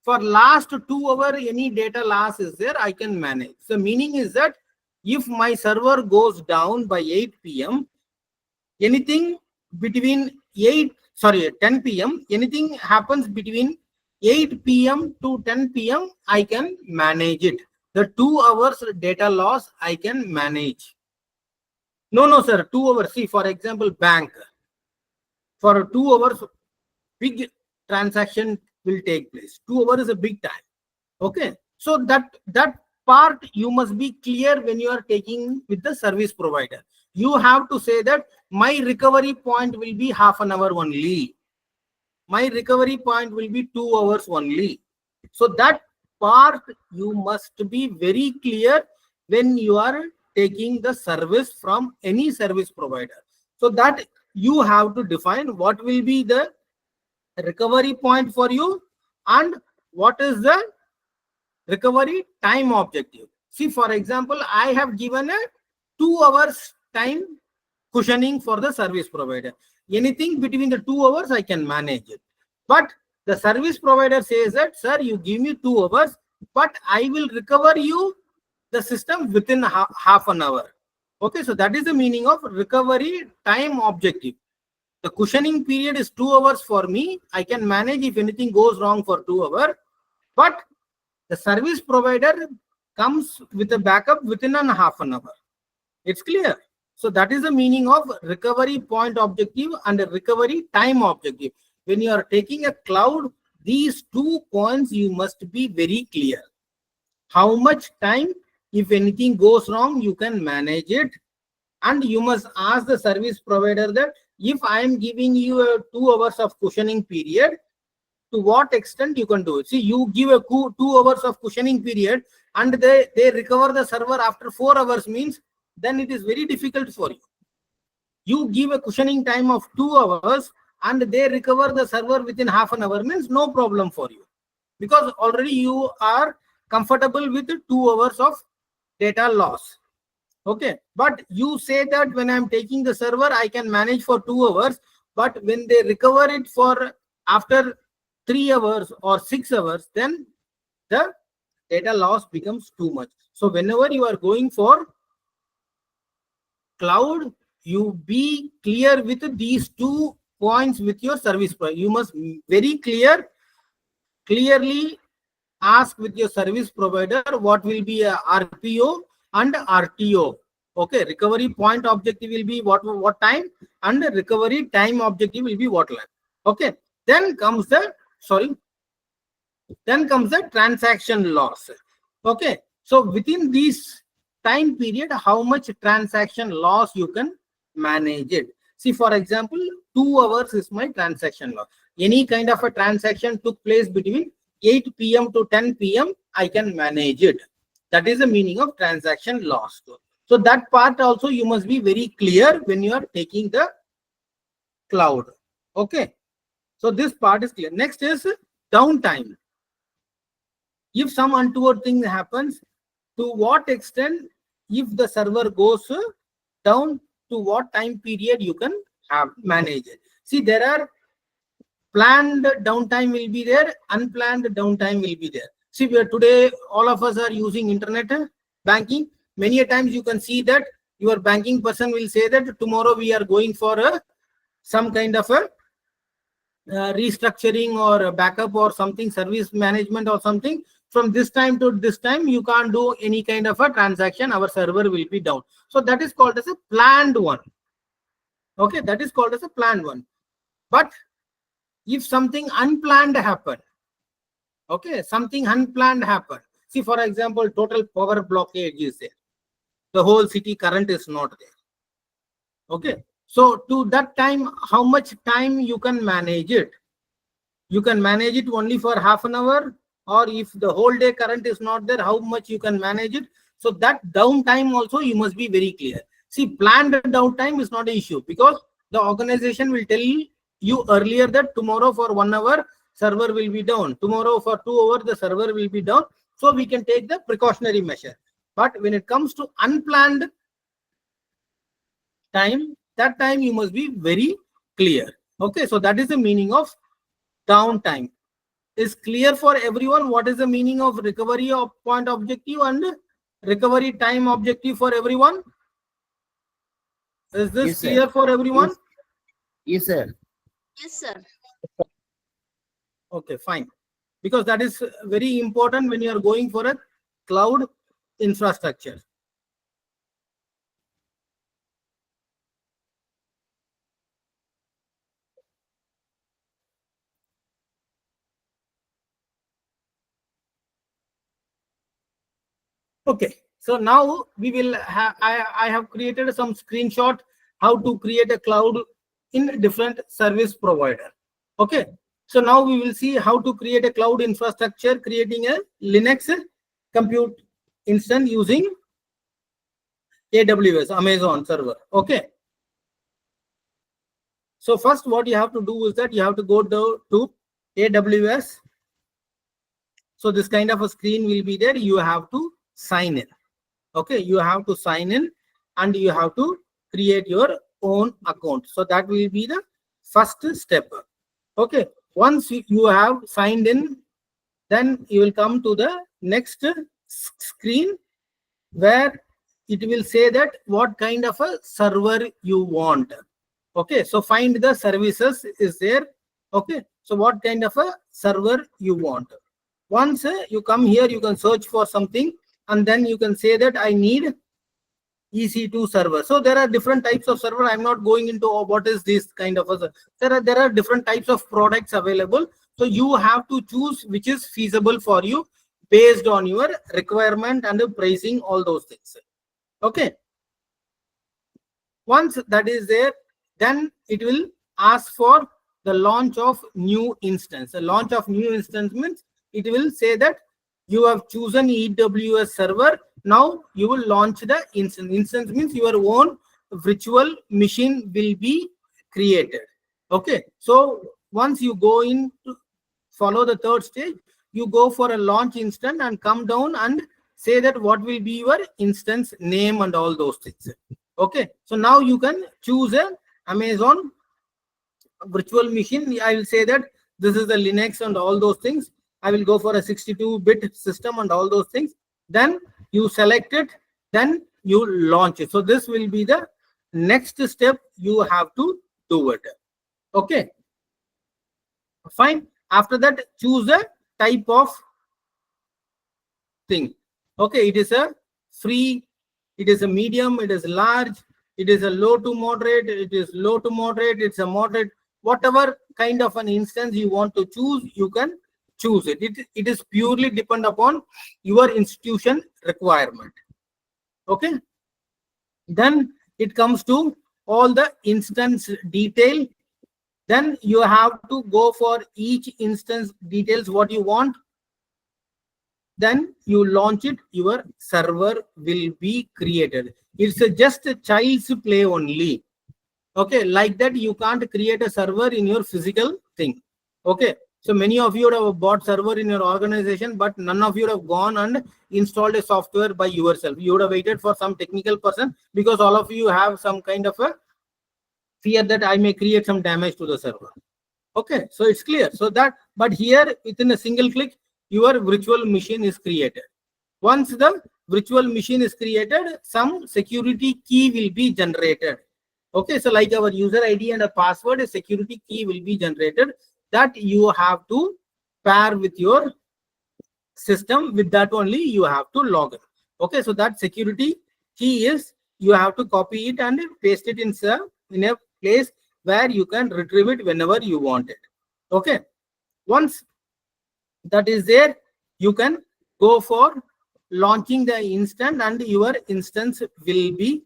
for last 2 hours any data loss is there, I can manage. The meaning is that if my server goes down by 8 p.m, anything between 10 p.m, anything happens between 8 p.m to 10 p.m, I can manage it. The 2 hours data loss I can manage. No, sir, 2 hours. See, for example, bank. For 2 hours, big transaction will take place. 2 hours is a big time. Okay, so that part you must be clear when you are taking with the service provider. You have to say that my recovery point will be half an hour only. My recovery point will be 2 hours only. So that part you must be very clear when you are taking the service from any service provider. So that you have to define what will be the recovery point for you and what is the recovery time objective. See, for example, I have given a 2 hours time cushioning for the service provider. Anything between the 2 hours I can manage it. But the service provider says that, sir, you give me 2 hours, but I will recover you the system within half an hour. Okay, so that is the meaning of recovery time objective. The cushioning period is 2 hours for me. I can manage if anything goes wrong for 2 hours. But the service provider comes with a backup within a half an hour. It's clear. So that is the meaning of recovery point objective and a recovery time objective. When you are taking a cloud, these 2 points you must be very clear. How much time, if anything goes wrong, you can manage it. And you must ask the service provider that if I am giving you a 2 hours of cushioning period, to what extent you can do it. See, you give a 2 hours of cushioning period and they recover the server after 4 hours, means then it is very difficult for you. You give a cushioning time of 2 hours and they recover the server within half an hour, means no problem for you, because already you are comfortable with 2 hours of data loss. Okay, but you say that when I'm taking the server, I can manage for 2 hours, but when they recover it for after 3 hours or 6 hours, then the data loss becomes too much. So whenever you are going for cloud, you be clear with these 2 points with your service provider. You must very clearly ask with your service provider what will be a RPO and RTO. Okay, recovery point objective will be what time, and the recovery time objective will be what length. Okay, then comes the transaction loss. Okay, so within this time period, how much transaction loss you can manage it. See, for example, 2 hours is my transaction loss. Any kind of a transaction took place between 8 p.m. to 10 p.m, I can manage it. That is the meaning of transaction loss. So that part also you must be very clear when you are taking the cloud. Okay, so this part is clear. Next is downtime. If some untoward thing happens, to what extent, if the server goes down, to what time period you can have manage it. See, there are planned downtime will be there, unplanned downtime will be there. See, today all of us are using internet banking. Many a times you can see that your banking person will say that tomorrow we are going for some kind of a restructuring or a backup or something, service management or something. From this time to this time, you can't do any kind of a transaction. Our server will be down. So that is called as a planned one. Okay, that is called as a planned one. But if something unplanned happen, Okay, something unplanned happened. See, for example, total power blockage is there. The whole city current is not there. Okay, so to that time, how much time you can manage it? You can manage it only for half an hour, or if the whole day current is not there, how much you can manage it. So that downtime also you must be very clear. See, planned downtime is not an issue because the organization will tell you earlier that tomorrow for 1 hour server will be down, tomorrow for 2 hours the server will be down, so we can take the precautionary measure. But when it comes to unplanned time, that time you must be very clear. Okay, so that is the meaning of downtime. Is clear for everyone what is the meaning of recovery of point objective and recovery time objective for everyone? Is this Yes, sir. clear for everyone? Yes, sir. Yes, sir. Okay, fine. Because that is very important when you are going for a cloud infrastructure. Okay, so now we will have, I have created some screenshot how to create a cloud in different service provider. Okay, so now we will see how to create a cloud infrastructure, creating a Linux compute instance using AWS, Amazon server. Okay, so first what you have to do is that you have to go to AWS. So this kind of a screen will be there. You have to sign in. Okay, you have to sign in and you have to create your own account. So that will be the first step. Okay, once you have signed in, then you will come to the next screen where it will say that what kind of a server you want. Okay, so find the services is there. Okay, so what kind of a server you want. Once you come here, you can search for something and then you can say that I need EC2 server. So there are different types of server. I'm not going into what is this kind of a, there are different types of products available. So you have to choose which is feasible for you based on your requirement and the pricing, all those things. Okay. Once that is there, then it will ask for the launch of new instance. The launch of new instance means it will say that you have chosen AWS server. Now you will launch the instance. Instance means your own virtual machine will be created. Okay. So once you go in to follow the third stage, you go for a launch instance and come down and say that what will be your instance name and all those things. Okay. So now you can choose a Amazon virtual machine. I will say that this is the Linux and all those things. I will go for a 62-bit system and all those things. Then you select it, then you launch it. So this will be the next step you have to do it. Okay, fine. After that, choose a type of thing. Okay, it is a free, it is a medium, it is large, it is a low to moderate, it is low to moderate, it's a moderate. Whatever kind of an instance you want to choose, you can choose it. It is purely depend upon your institution requirement. Okay, then it comes to all the instance detail. Then you have to go for each instance details what you want. Then you launch it, your server will be created. It's just a child's play only. Okay, like that you can't create a server in your physical thing. Okay, so many of you would have bought server in your organization, but none of you would have gone and installed a software by yourself. You would have waited for some technical person because all of you have some kind of a fear that I may create some damage to the server. Okay, so it's clear. So that, but here within a single click, your virtual machine is created. Once the virtual machine is created, some security key will be generated. Okay, so like our user ID and a password, a security key will be generated that you have to pair with your system. With that only you have to log in. Okay, so that security key is you have to copy it and paste it in a place where you can retrieve it whenever you want it. Okay, once that is there, you can go for launching the instance and your instance will be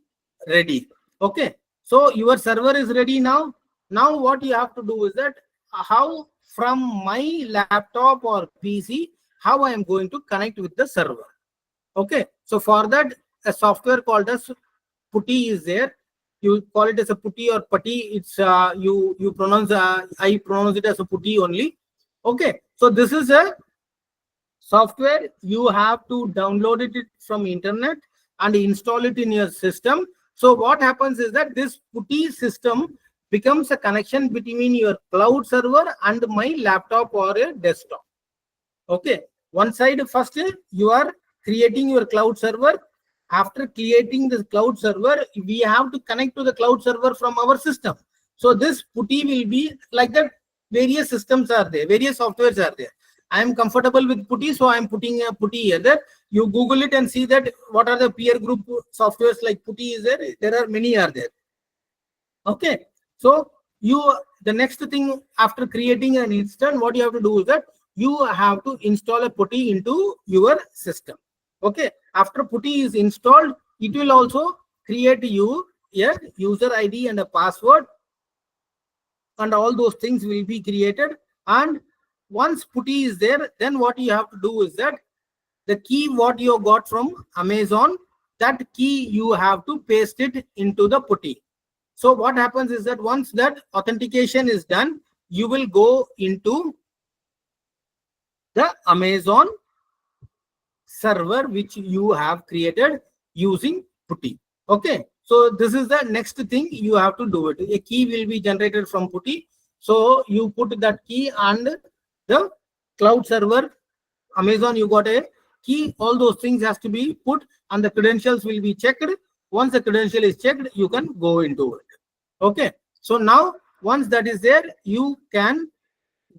ready. Okay, so your server is ready now. Now what you have to do is that how from my laptop or PC, how I am going to connect with the server. Okay, so for that a software called as putty is there. You call it as a putty or putty. It's you pronounce I pronounce it as a putty only. Okay, so this is a software. You have to download it from internet and install it in your system. So what happens is that this putty system becomes a connection between your cloud server and my laptop or a desktop. Okay, one side first you are creating your cloud server. After creating this cloud server, we have to connect to the cloud server from our system. So this putty will be like that. Various systems are there, various softwares are there. I am comfortable with putty, so I am putting a putty here. There, you Google it and see that what are the peer group softwares like putty is there. There are many are there. Okay, so the next thing after creating an instance, what you have to do is that you have to install a putty into your system. Okay, after putty is installed, it will also create you a user ID and a password, and all those things will be created. And once putty is there, then what you have to do is that the key what you got from Amazon, that key you have to paste it into the putty. So what happens is that once that authentication is done, you will go into the Amazon server which you have created using putty. Okay, so this is the next thing you have to do it. A key will be generated from putty. So you put that key and the cloud server, Amazon, you got a key. All those things has to be put and the credentials will be checked. Once the credential is checked, you can go into it. Okay, so now once that is there, you can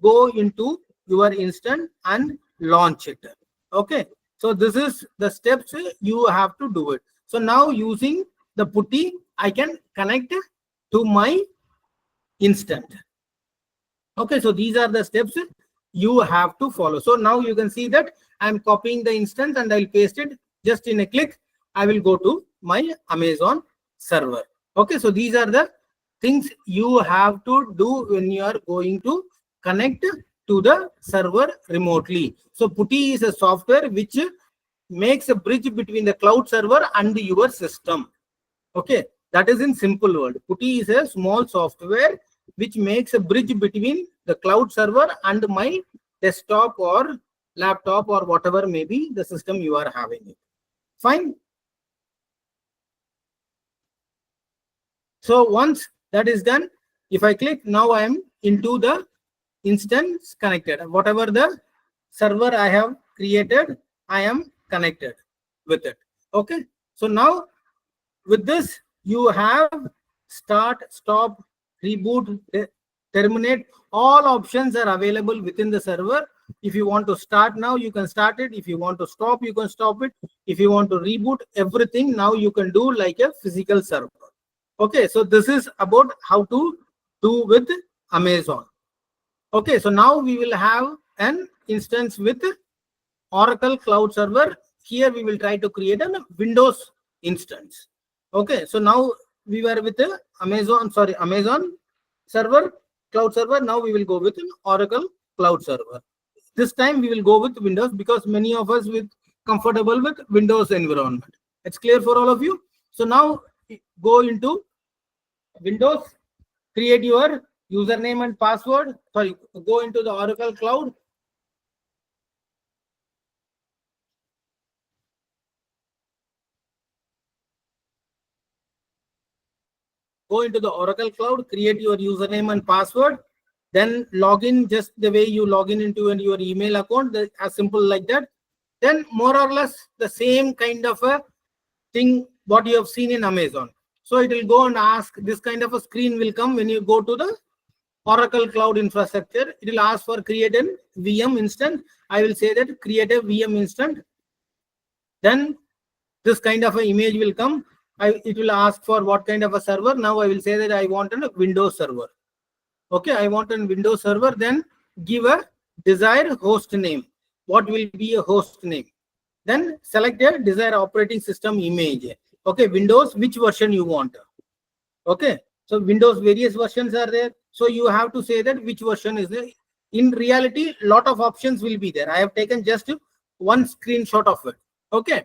go into your instance and launch it. Okay, so this is the steps you have to do it. So now using the putty, I can connect to my instance. Okay, so these are the steps you have to follow. So now you can see that I'm copying the instance and I'll paste it just in a click. I will go to my Amazon server. Okay, so these are the things you have to do when you are going to connect to the server remotely. So putty is a software which makes a bridge between the cloud server and your system. Okay, that is in simple word. Putty is a small software which makes a bridge between the cloud server and my desktop or laptop or whatever may be the system you are having it. Fine. So once that is done, if I click, now I am into the instance connected. Whatever the server I have created, I am connected with it. Okay, so now with this you have start, stop, reboot, terminate. All options are available within the server. If you want to start now, you can start it. If you want to stop, you can stop it. If you want to reboot, everything now you can do like a physical server. Okay, so this is about how to do with Amazon. Okay, so now we will have an instance with Oracle Cloud Server. Here we will try to create a Windows instance. Okay, so now we were with the Amazon server, cloud server. Now we will go with an Oracle Cloud Server. This time we will go with Windows because many of us with comfortable with Windows environment. It's clear for all of you. So now go into Windows, create your username and password. Sorry, go into the Oracle Cloud. Go into the Oracle Cloud, create your username and password, then log in just the way you log in into your email account, as simple like that. Then more or less the same kind of a thing what you have seen in Amazon. So it will go and ask, this kind of a screen will come when you go to the Oracle Cloud Infrastructure. It will ask for create a VM instance. I will say that create a VM instance. Then this kind of an image will come. It will ask for what kind of a server. Now I will say that I want a Windows server. Okay, I want a Windows server. Then give a desired host name. what will be a host name. Then select a desired operating system image. Okay, Windows, which version you want. Okay, so Windows various versions are there. So you have to say that which version is there. In reality, lot of options will be there. I have taken just one screenshot of it. Okay,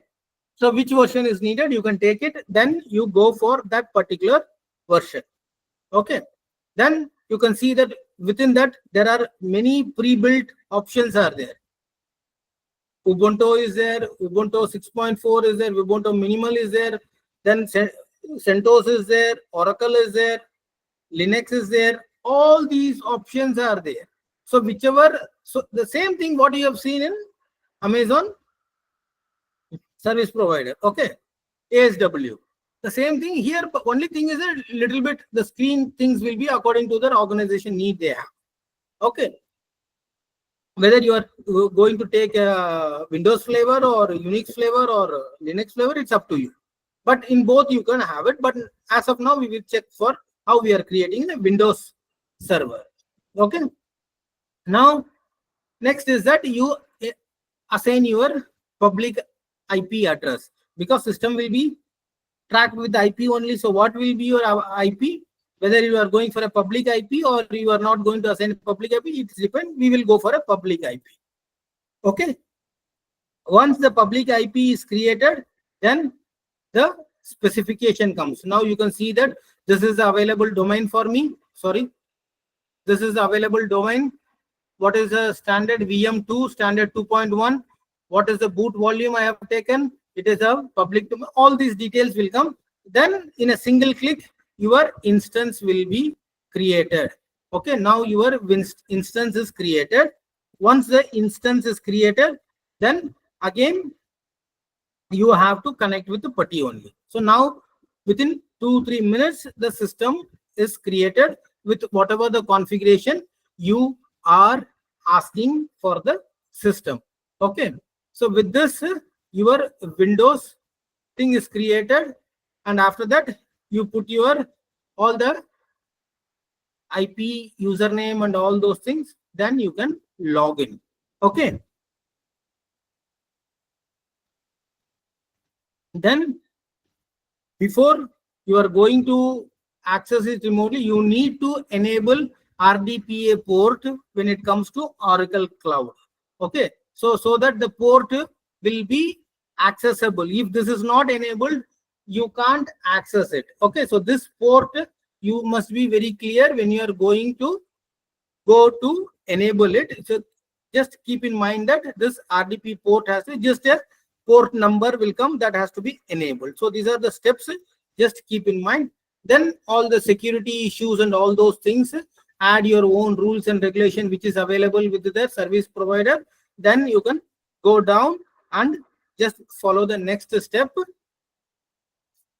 so which version is needed, you can take it. Then you go for that particular version. Okay, then you can see that within that there are many pre-built options are there. Ubuntu is there, Ubuntu 6.4 is there, Ubuntu Minimal is there, then CentOS is there, Oracle is there, Linux is there. All these options are there. So whichever, so the same thing what you have seen in Amazon service provider. Okay, ASW. The same thing here, but only thing is a little bit the screen things will be according to their organization need they have. Okay, whether you are going to take a Windows flavor or Unix flavor or Linux flavor, it's up to you. But in both you can have it. But as of now, we will check for how we are creating a Windows server. Okay. Now, next is that you assign your public IP address, because system will be tracked with IP only. So what will be your IP? Whether you are going for a public IP or you are not going to assign a public IP, it depends. We will go for a public IP. Okay. Once the public IP is created, then the specification comes. Now you can see that this is the available domain for me. Sorry. This is the available domain. What is the standard VM2, standard 2.1? What is the boot volume I have taken? It is a public domain. All these details will come. Then in a single click, your instance will be created. Okay, now your instance is created. Once the instance is created, then again you have to connect with the PuTTY only. So now within 2-3 minutes, the system is created with whatever the configuration you are asking for the system. Okay, so with this, your Windows thing is created, and after that you put your all the IP username and all those things, then you can log in. Okay, then before you are going to access it remotely, you need to enable RDPA port when it comes to Oracle Cloud. Okay, so that the port will be accessible. If this is not enabled, you can't access it. Okay, so this port you must be very clear when you are going to go to enable it. So just keep in mind that this RDP port has to, just a port number will come that has to be enabled. So these are the steps, just keep in mind. Then all the security issues and all those things, add your own rules and regulation which is available with the service provider. Then you can go down and just follow the next step.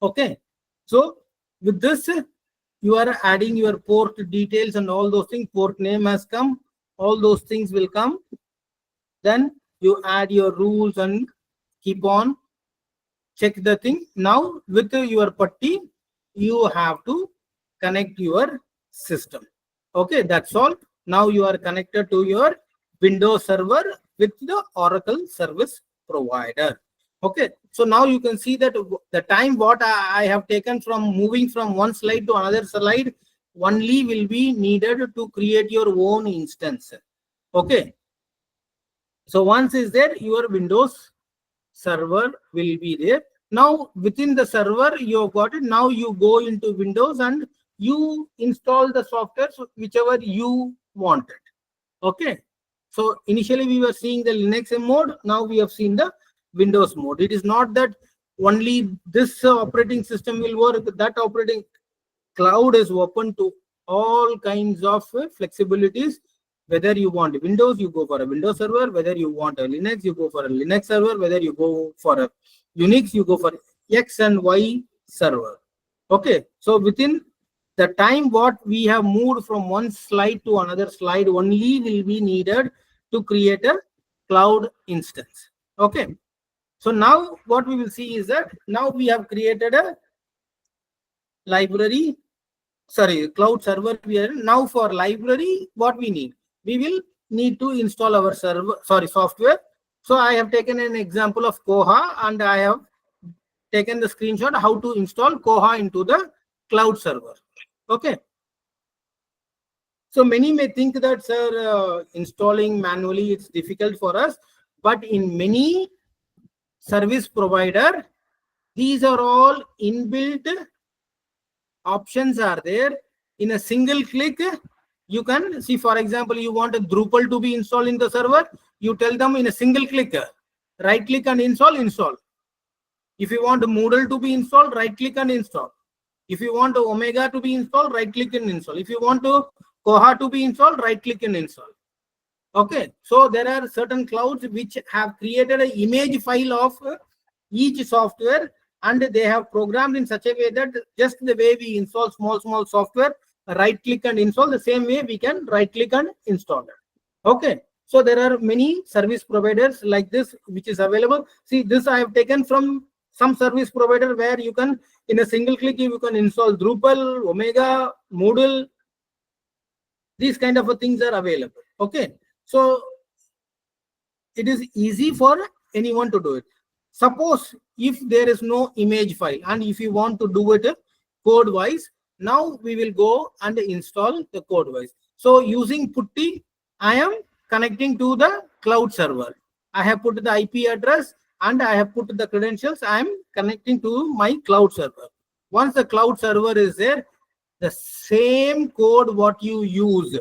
Okay, so with this you are adding your port details and all those things. Port name has come, all those things will come. Then you add your rules and keep on check the thing. Now with your PuTTY, you have to connect your system. Okay, that's all. Now you are connected to your Windows server with the Oracle service provider. Okay, so now you can see that the time what I have taken from moving from one slide to another slide only will be needed to create your own instance. Okay, so once is there, your Windows server will be there. Now within the server you got it. Now you go into Windows and you install the software whichever you wanted. Okay, so initially we were seeing the Linux mode. Now we have seen the Windows mode. It is not that only this operating system will work. That operating cloud is open to all kinds of flexibilities. Whether you want Windows, you go for a Windows server. Whether you want a Linux, you go for a Linux server. Whether you go for a Unix, you go for X and Y server. Okay, so within the time what we have moved from one slide to another slide only will be needed to create a cloud instance. Okay, so now what we will see is that now we have created a library, sorry, cloud server. We are now for library, what we need? We will need to install our server, sorry, software. So I have taken an example of Koha, and I have taken the screenshot how to install Koha into the cloud server. Okay. So many may think that, sir, installing manually, it's difficult for us. But in many service provider, these are all inbuilt options are there. In a single click, you can see, for example, you want a Drupal to be installed in the server. You tell them in a single click, right click and install. If you want Moodle to be installed, right click and install. If you want Omega to be installed, right click and install. If you want Koha to be installed, right click and install. Okay, so there are certain clouds which have created an image file of each software, and they have programmed in such a way that just the way we install small software, right click and install, the same way we can right click and install it. Okay, so there are many service providers like this which is available. See, this I have taken from some service provider where you can, in a single click, you can install Drupal, Omega, Moodle. These kind of things are available. Okay, so it is easy for anyone to do it. Suppose if there is no image file and if you want to do it code wise, now we will go and install the code wise. So using Putty, I am connecting to the cloud server. I have put the IP address and I have put the credentials. I am connecting to my cloud server. Once the cloud server is there, the same code what you use,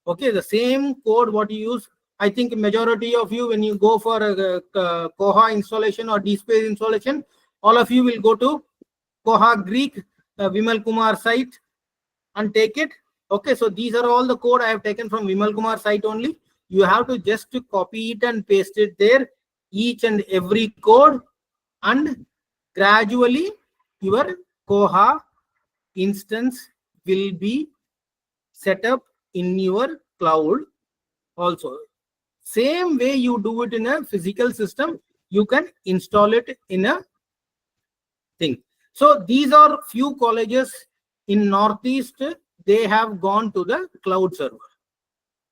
okay, the same code what you use. I think majority of you, when you go for a Koha installation or DSpace installation, all of you will go to Koha Greek Vimal Kumar site and take it. Okay, so these are all the code I have taken from Vimal Kumar site only. You have to just copy it and paste it there, each and every code, and gradually your Koha instance will be set up in your cloud also. Same way you do it in a physical system, you can install it in a thing. So these are few colleges in Northeast, they have gone to the cloud server.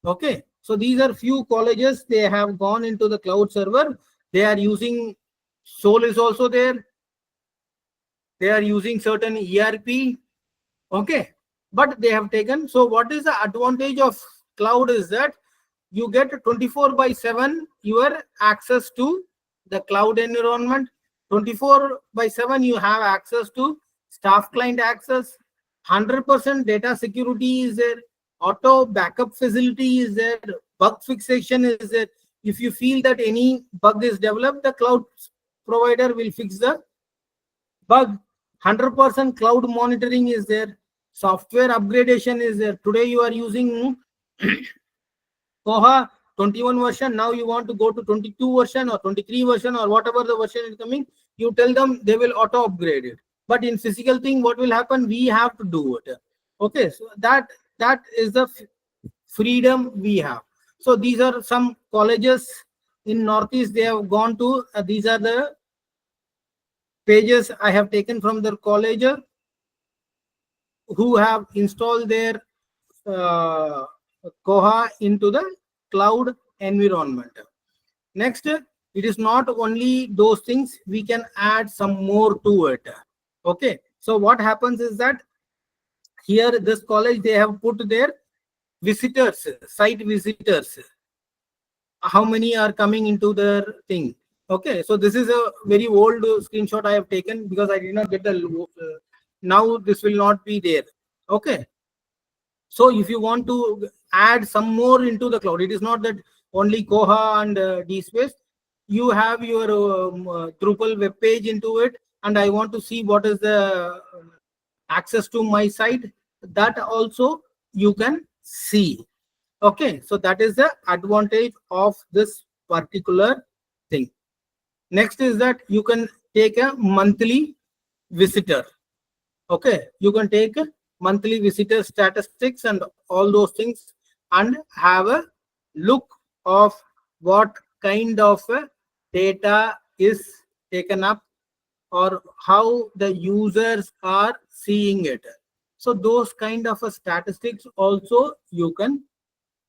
Okay, so these are few colleges, they have gone into the cloud server. They are using Soul is also there. They are using certain ERP. Okay, but they have taken. So what is the advantage of cloud is that you get 24/7 your access to the cloud environment. 24/7 you have access to staff client access. 100% data security is there. Auto backup facility is there. Bug fixation is there. If you feel that any bug is developed, the cloud provider will fix the bug. 100% cloud monitoring is there. Software upgradation is there. Today you are using Koha 21 version, now you want to go to 22 version or 23 version or whatever the version is coming, you tell them, they will auto upgrade it. But in physical thing, what will happen? We have to do it. Okay, so that is the freedom we have. So these are some colleges in Northeast, they have gone to, these are the pages I have taken from their college who have installed their Koha into the cloud environment. Next, it is not only those things, we can add some more to it. Okay, so what happens is that here this college, they have put their visitors, site visitors, how many are coming into their thing. Okay, so this is a very old screenshot I have taken because I did not get the now this will not be there. Okay, so if you want to add some more into the cloud, it is not that only Koha and DSpace. You have your Drupal web page into it, and I want to see what is the access to my site. That also you can see. Okay, so that is the advantage of this particular thing. Next is that you can take a monthly visitor. Okay, you can take monthly visitor statistics and all those things and have a look of what kind of data is taken up or how the users are seeing it. So those kind of statistics also you can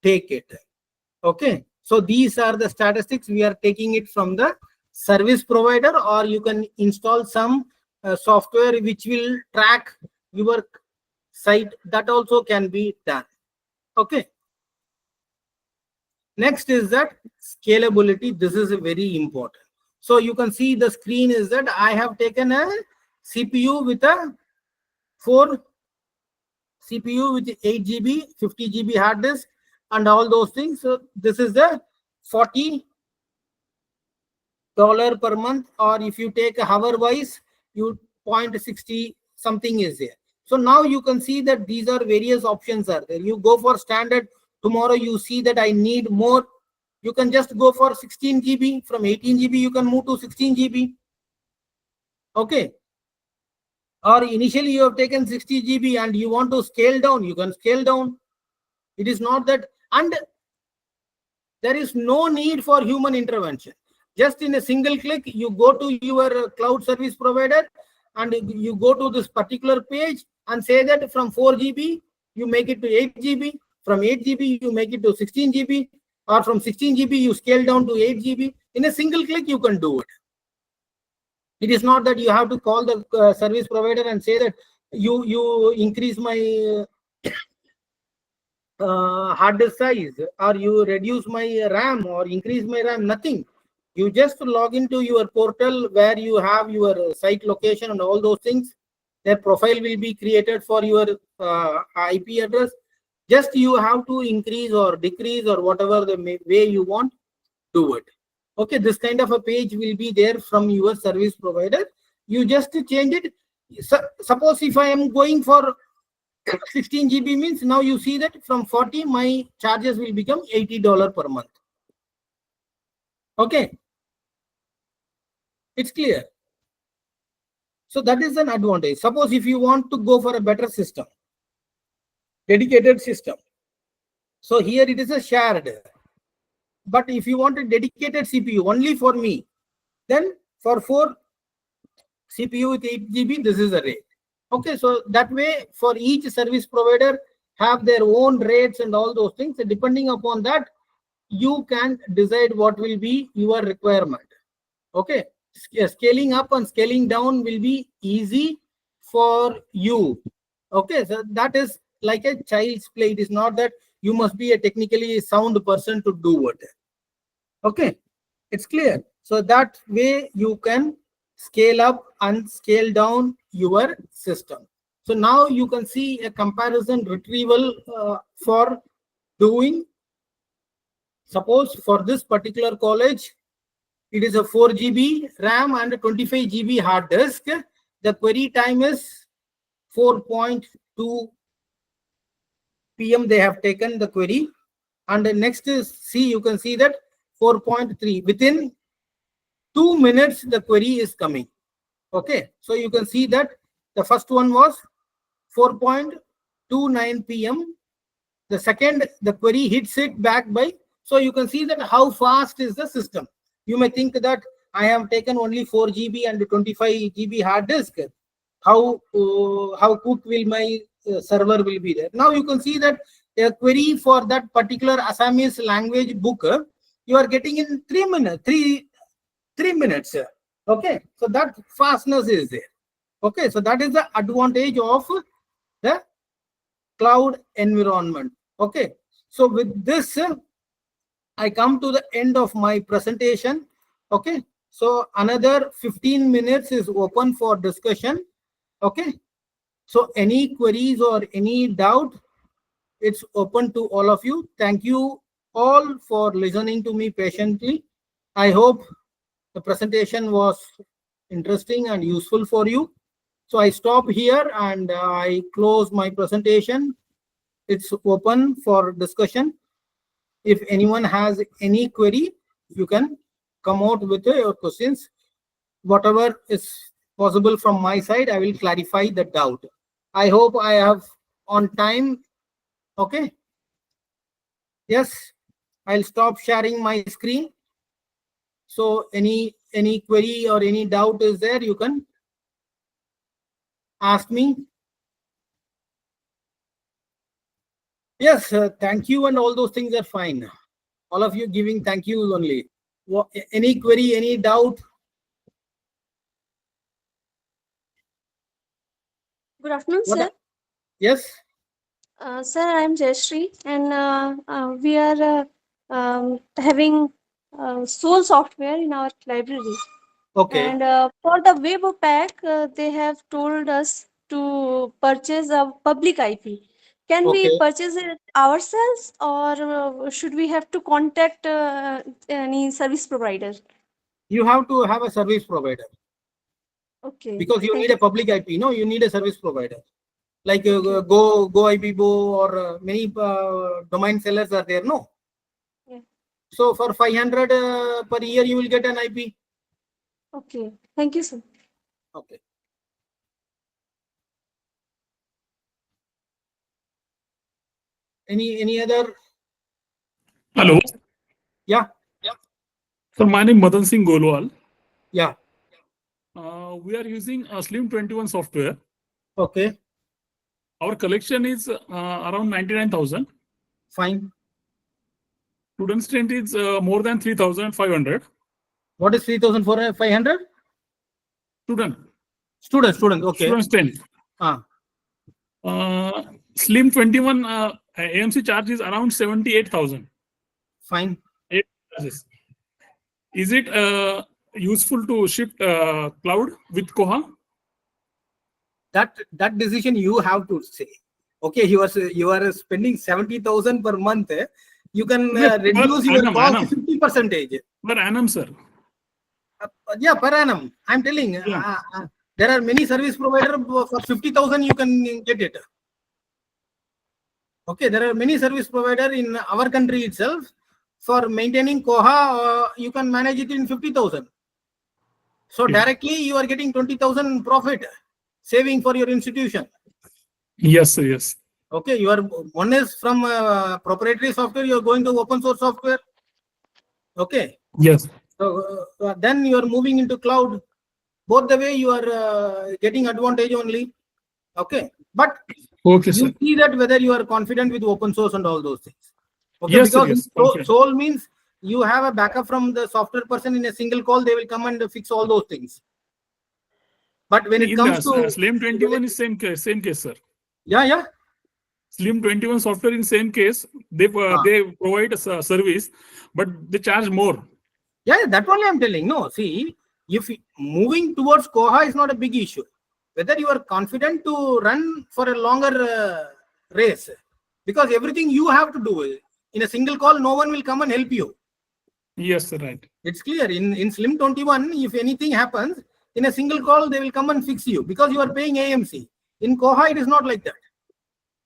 take it. Okay, So these are the statistics. We are taking it from the service provider, or you can install some software which will track your site. That also can be done. Okay. Next is that scalability. This is very important. So you can see the screen is that I have taken a CPU with a 4 CPU with 8 GB, 50 GB hard disk, and all those things. So this is the $40 per month, or if you take a hour wise, you 0.60 something is there. So now you can see that these are various options are there. You go for standard. Tomorrow you see that I need more. You can just go for 16 GB. From 18 GB, you can move to 16 GB. Okay. Or initially you have taken 60 GB and you want to scale down, you can scale down. It is not that, and there is no need for human intervention. Just in a single click, you go to your cloud service provider and you go to this particular page and say that from 4 GB, you make it to 8 GB. From 8 GB, you make it to 16 GB. Or from 16 GB, you scale down to 8 GB. In a single click, you can do it. It is not that you have to call the service provider and say that you increase my hard disk size, or you reduce my RAM or increase my RAM. Nothing. You just log into your portal where you have your site location and all those things. Their profile will be created for your IP address. Just you have to increase or decrease or whatever the way you want, do it. Okay, this kind of a page will be there from your service provider. You just change it. Suppose if I am going for 16 GB means, now you see that from 40, my charges will become $80 per month. Okay. It's clear. So that is an advantage. Suppose if you want to go for a better system, dedicated system. So here it is a shared. But if you want a dedicated CPU only for me, then for 4 CPU with 8 GB, this is the rate. Okay, so that way for each service provider have their own rates and all those things. So depending upon that, you can decide what will be your requirement. Okay, scaling up and scaling down will be easy for you. Okay, so that is like a child's play. It is not that you must be a technically sound person to do it. Okay, it's clear. So that way you can scale up and scale down your system. So now you can see a comparison retrieval for doing. Suppose for this particular college, it is a 4 GB RAM and a 25 GB hard disk. The query time is 4.2 PM. They have taken the query. And the next is C, you can see that 4.3. Within 2 minutes, the query is coming. Okay, so you can see that the first one was 4.29 PM. The second, the query hits it back by. So you can see that how fast is the system. You may think that I have taken only 4 GB and 25 GB hard disk. How quick will my server will be there? Now you can see that a query for that particular Assamese language book, you are getting in 3 minutes, 3 minutes. Okay, so that fastness is there. Okay, so that is the advantage of the cloud environment. Okay, so with this, I come to the end of my presentation. Okay, so another 15 minutes is open for discussion. Okay, so any queries or any doubt, it's open to all of you. Thank you all for listening to me patiently. I hope the presentation was interesting and useful for you. So I stop here and I close my presentation. It's open for discussion. If anyone has any query, you can come out with your questions. Whatever is possible from my side, I will clarify the doubt. I hope I have on time. Okay. Yes, I'll stop sharing my screen. So any query or any doubt is there, you can ask me. Yes, thank you, and all those things are fine. All of you giving thank yous only. Any query, any doubt? Good afternoon, What? sir. Yes. Sir, I am Jayashree, and we are having Soul software in our library. Okay. And for the web pack, they have told us to purchase a public IP. Can we Okay. purchase it ourselves, or should we have to contact any service provider? You have to have a service provider Okay. because you Thank need you. a public IP. No, you need a service provider. Like Okay. Go IPBO or many domain sellers are there. No. Yeah. So for 500 per year, you will get an IP. Okay. Thank you, sir. Okay. Any other? Hello. Yeah. So my name is Madan Singh Golwal. Yeah. We are using Slim 21 software. Okay. Our collection is around 99,000. Fine. Student strength is more than 3,500. What is 3,500? Student. Student. Okay. Student strength. Slim 21 AMC charge is around 78,000. Fine. Is it useful to shift cloud with Koha? That decision you have to say. Okay, you are spending 70,000 per month. You can reduce your cost 50%. Per annum, sir. Yeah, per annum. I'm telling. Yeah. There are many service providers for 50,000 you can get it. Okay, there are many service providers in our country itself. For maintaining Koha, you can manage it in 50,000. So directly you are getting 20,000 profit saving for your institution. Yes, sir. Yes. Okay, one is from proprietary software, you are going to open source software. Okay. Yes. So then you are moving into cloud. Both the way you are getting advantage only. Okay, but Okay, you sir. see that whether you are confident with open source and all those things. Okay, Yes, sir, because yes, Soul means you have a backup from the software person in a single call. They will come and fix all those things. But when it comes to Slim 21 is same case, sir. Yeah. Slim 21 software in same case, they provide a service, but they charge more. Yeah, that only I'm telling. No, see, if moving towards Koha is not a big issue. Whether you are confident to run for a longer race, because everything you have to do in a single call, no one will come and help you. Yes, sir, right. It's clear. In Slim 21, if anything happens, in a single call, they will come and fix you because you are paying AMC. In Koha, it is not like that.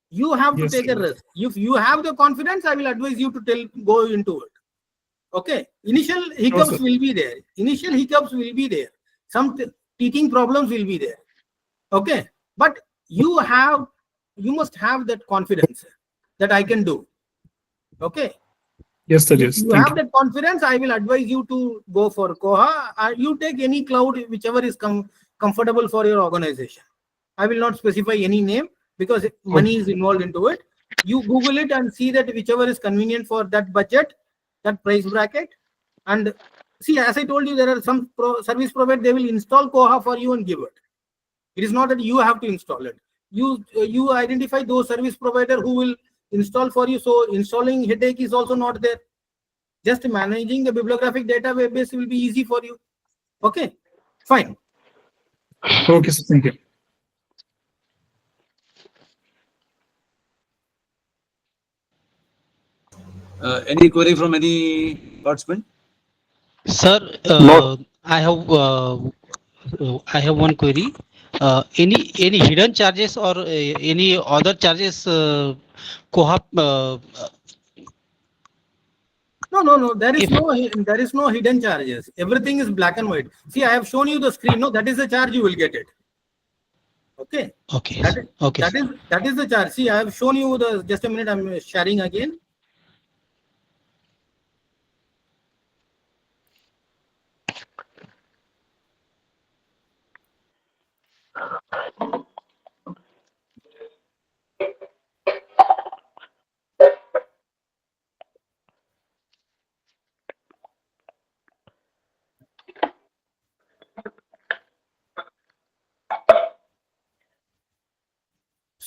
You have to take a risk. If you have the confidence, I will advise you to go into it. Okay. Initial hiccups will be there. Some teaching problems will be there. Okay. But you must have that confidence that I can do. Okay. Yes, sir. If Yes. you have that confidence, I will advise you to go for Koha. You take any cloud, whichever is comfortable for your organization. I will not specify any name because money is involved into it. You Google it and see that whichever is convenient for that budget, that price bracket. And see, as I told you, there are some service providers, they will install Koha for you and give it. It is not that you have to install it. You identify those service provider who will install for you. So installing headache is also not there. Just managing the bibliographic database will be easy for you. Okay, fine. Okay, sir. Thank you. Any query from any participant? Sir, I have one query. Any hidden charges or any other charges? Koha. No. There is no hidden charges. Everything is black and white. See, I have shown you the screen. No, that is the charge you will get it. Okay. Okay. That is the charge. See, I have shown you the. Just a minute. I'm sharing again.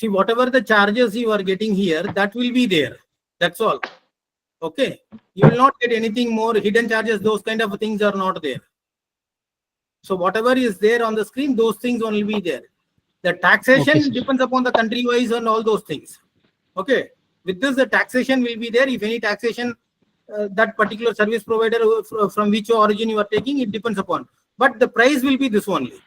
See, whatever the charges you are getting here, that will be there. That's all. Okay. You will not get anything more. Hidden charges, those kind of things are not there. So whatever is there on the screen, those things only be there. The taxation Okay, sir. depends upon the country wise and all those things. Okay. With this, the taxation will be there. If any taxation, that particular service provider from which origin you are taking, it depends upon. But the price will be this only.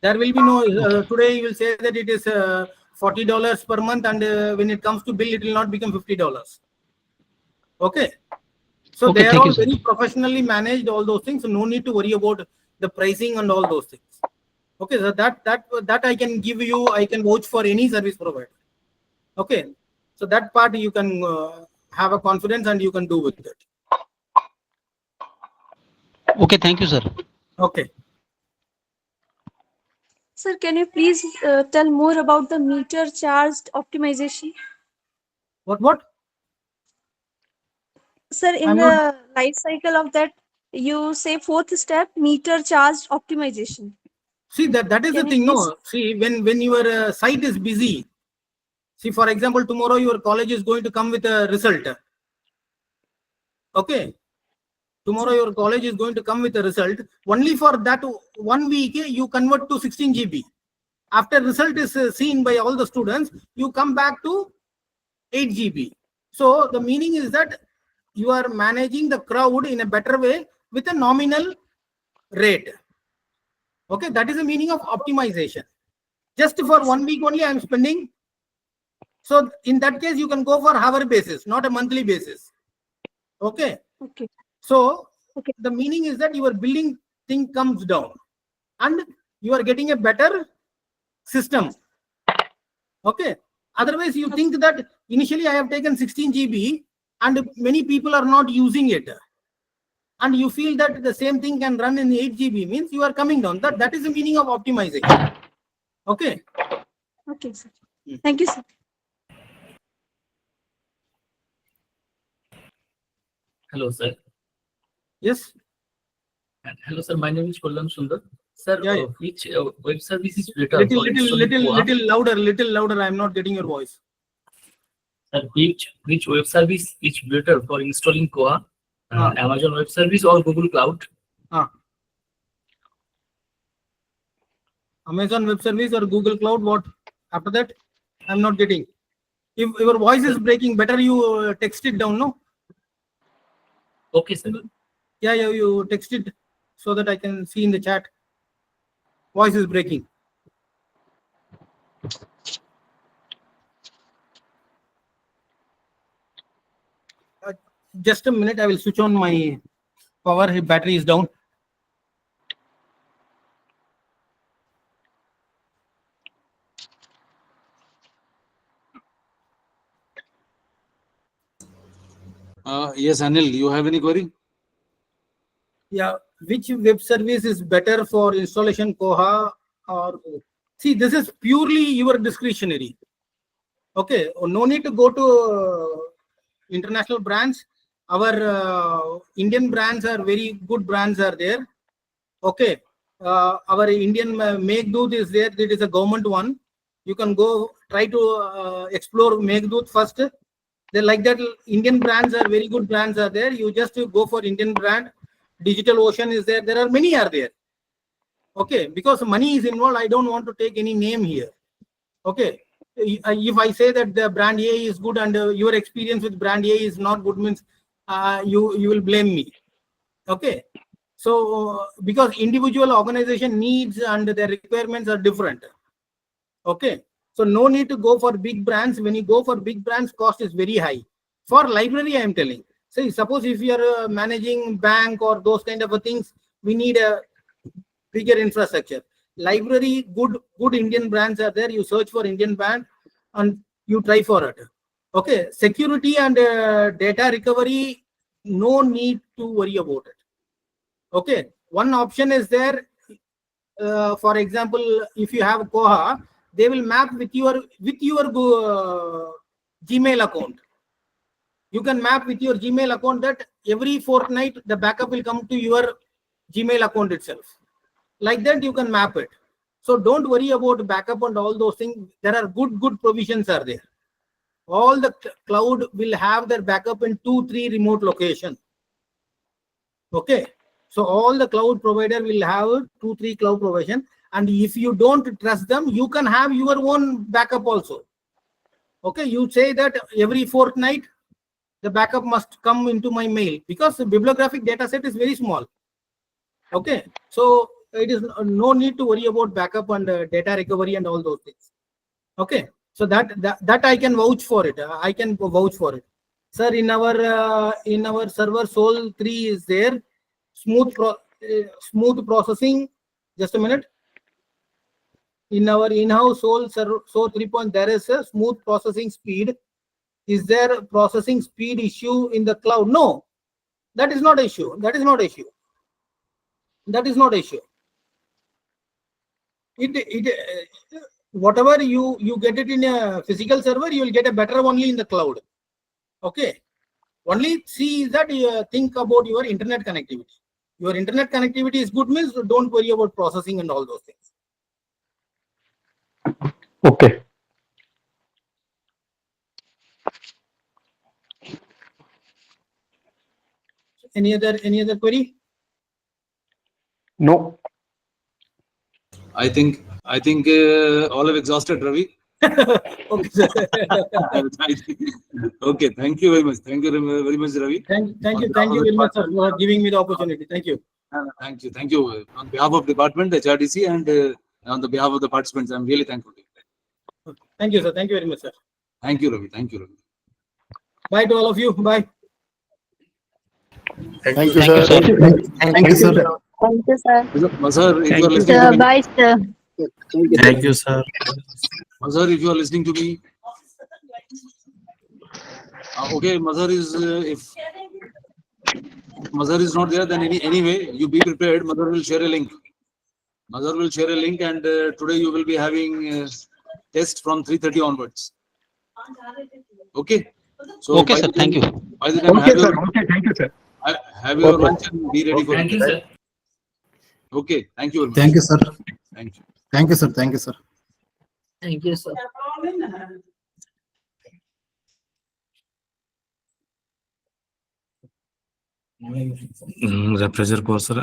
There will be no, today you will say that it is $40 per month, and when it comes to bill, it will not become $50. Okay. So Okay, they are thank all you, sir. very professionally managed, all those things. So no need to worry about the pricing and all those things. Okay, so that I can give you, I can vouch for any service provider. Okay, so that part you can have a confidence and you can do with it. Okay, thank you, sir. Okay. Sir, can you please tell more about the meter charged optimization? What? Sir, in I'm the not- life cycle of that, you say fourth step, meter charged optimization. See, that is the Can you thing. please- No, see, when your site is busy, see, for example, tomorrow your college is going to come with a result. Okay. Tomorrow your college is going to come with a result. Only for that 1 week, you convert to 16 GB. After result is seen by all the students, you come back to 8 GB. So the meaning is that you are managing the crowd in a better way with a nominal rate. Okay, that is the meaning of optimization. Just for 1 week only I am spending. So in that case, you can go for hour basis, not a monthly basis. Okay. Okay. So Okay. the meaning is that your billing thing comes down and you are getting a better system. Okay. Otherwise, you think that initially I have taken 16 GB and many people are not using it. And you feel that the same thing can run in 8 GB, means you are coming down. That is the meaning of optimization. Okay. Okay, sir. Thank you, sir. Hello, sir. Yes. Hello, sir. My name is Shillong Sundar. Sir, Yeah, yeah. which web service is better Little for installing Koha? little louder. I am not getting your voice. Sir, which web service is better for installing Koha? Amazon Web Service or Google Cloud? Amazon Web Service or Google Cloud? What after that? I'm not getting. If your voice is breaking, better you text it down. No. Okay, sir. Yeah, you text it so that I can see in the chat. Voice is breaking. Just a minute, I will switch on my power. His battery is down. Yes, Anil, you have any query? Yeah, which web service is better for installation Koha or see, this is purely your discretionary. Okay, no need to go to international brands. Our Indian brands are very good brands are there. Okay, our Indian Meghdoot is there. It is a government one. You can go try to explore Meghdoot first. They like that. Indian brands are very good brands are there. You just go for Indian brand. Digital Ocean is there. There are many are there. Okay, because money is involved. I don't want to take any name here. Okay, if I say that the brand A is good and your experience with brand A is not good, means you will blame me. Okay, so because individual organization needs and their requirements are different. Okay, so no need to go for big brands. When you go for big brands, cost is very high. For library, I am telling. Say, suppose if you are managing bank or those kind of things, we need a bigger infrastructure. Library, good Indian brands are there. You search for Indian brand and you try for it. Okay, security and data recovery, no need to worry about it. Okay, one option is there. For example, if you have Koha, they will map with your Gmail account. You can map with your Gmail account that every fortnight the backup will come to your Gmail account itself. Like that, you can map it. So don't worry about backup and all those things. There are good provisions are there. All the cloud will have their backup in 2-3 remote locations. Okay. So all the cloud provider will have 2-3 cloud provision. And if you don't trust them, you can have your own backup also. Okay. You say that every fortnight, the backup must come into my mail because the bibliographic data set is very small. Okay. So it is no need to worry about backup and data recovery and all those things. Okay. So that I can vouch for it. I can vouch for it. Sir, in our server Sol 3 is there. Smooth processing. Just a minute. In our in-house Sol 3 point, there is a smooth processing speed. Is there a processing speed issue in the cloud? No, that is not issue. That is not issue. That is not issue. Whatever you get it in a physical server, you will get a better only in the cloud. Okay. Only see that you think about your internet connectivity. Your internet connectivity is good means don't worry about processing and all those things. Okay. Any other query? No. I think all have exhausted, Ravi. Okay, sir. Okay, thank you very much. Thank you very much, Ravi. Thank you very much, sir, for giving me the opportunity. Thank you. Thank you. On behalf of department, HRDC, and on the behalf of the participants, I'm really thankful to you. Thank you, sir. Thank you very much, sir. Thank you, Ravi. Thank you, Ravi. Bye to all of you. Bye. Thank you, sir. Thank you, sir. Thank you, sir. Thank you, sir. Mazhar, if you are listening Sir, to me, bye, sir. Thank you, sir. Mazhar, if you are listening to me, okay, Mazhar is if Mazhar is not there, then anyway, you be prepared. Mazhar will share a link. Mazhar will share a link, and today you will be having test from 3:30 onwards. Okay. So Okay, sir. Thank you. By the time, Okay, sir. Okay, thank you, sir. have your lunch and be ready for Thank you, it. sir. Okay. Thank you very much. Thank you, sir. Thank you. Thank you, sir. Thank you, sir. Thank you, sir. The pressure course, sir.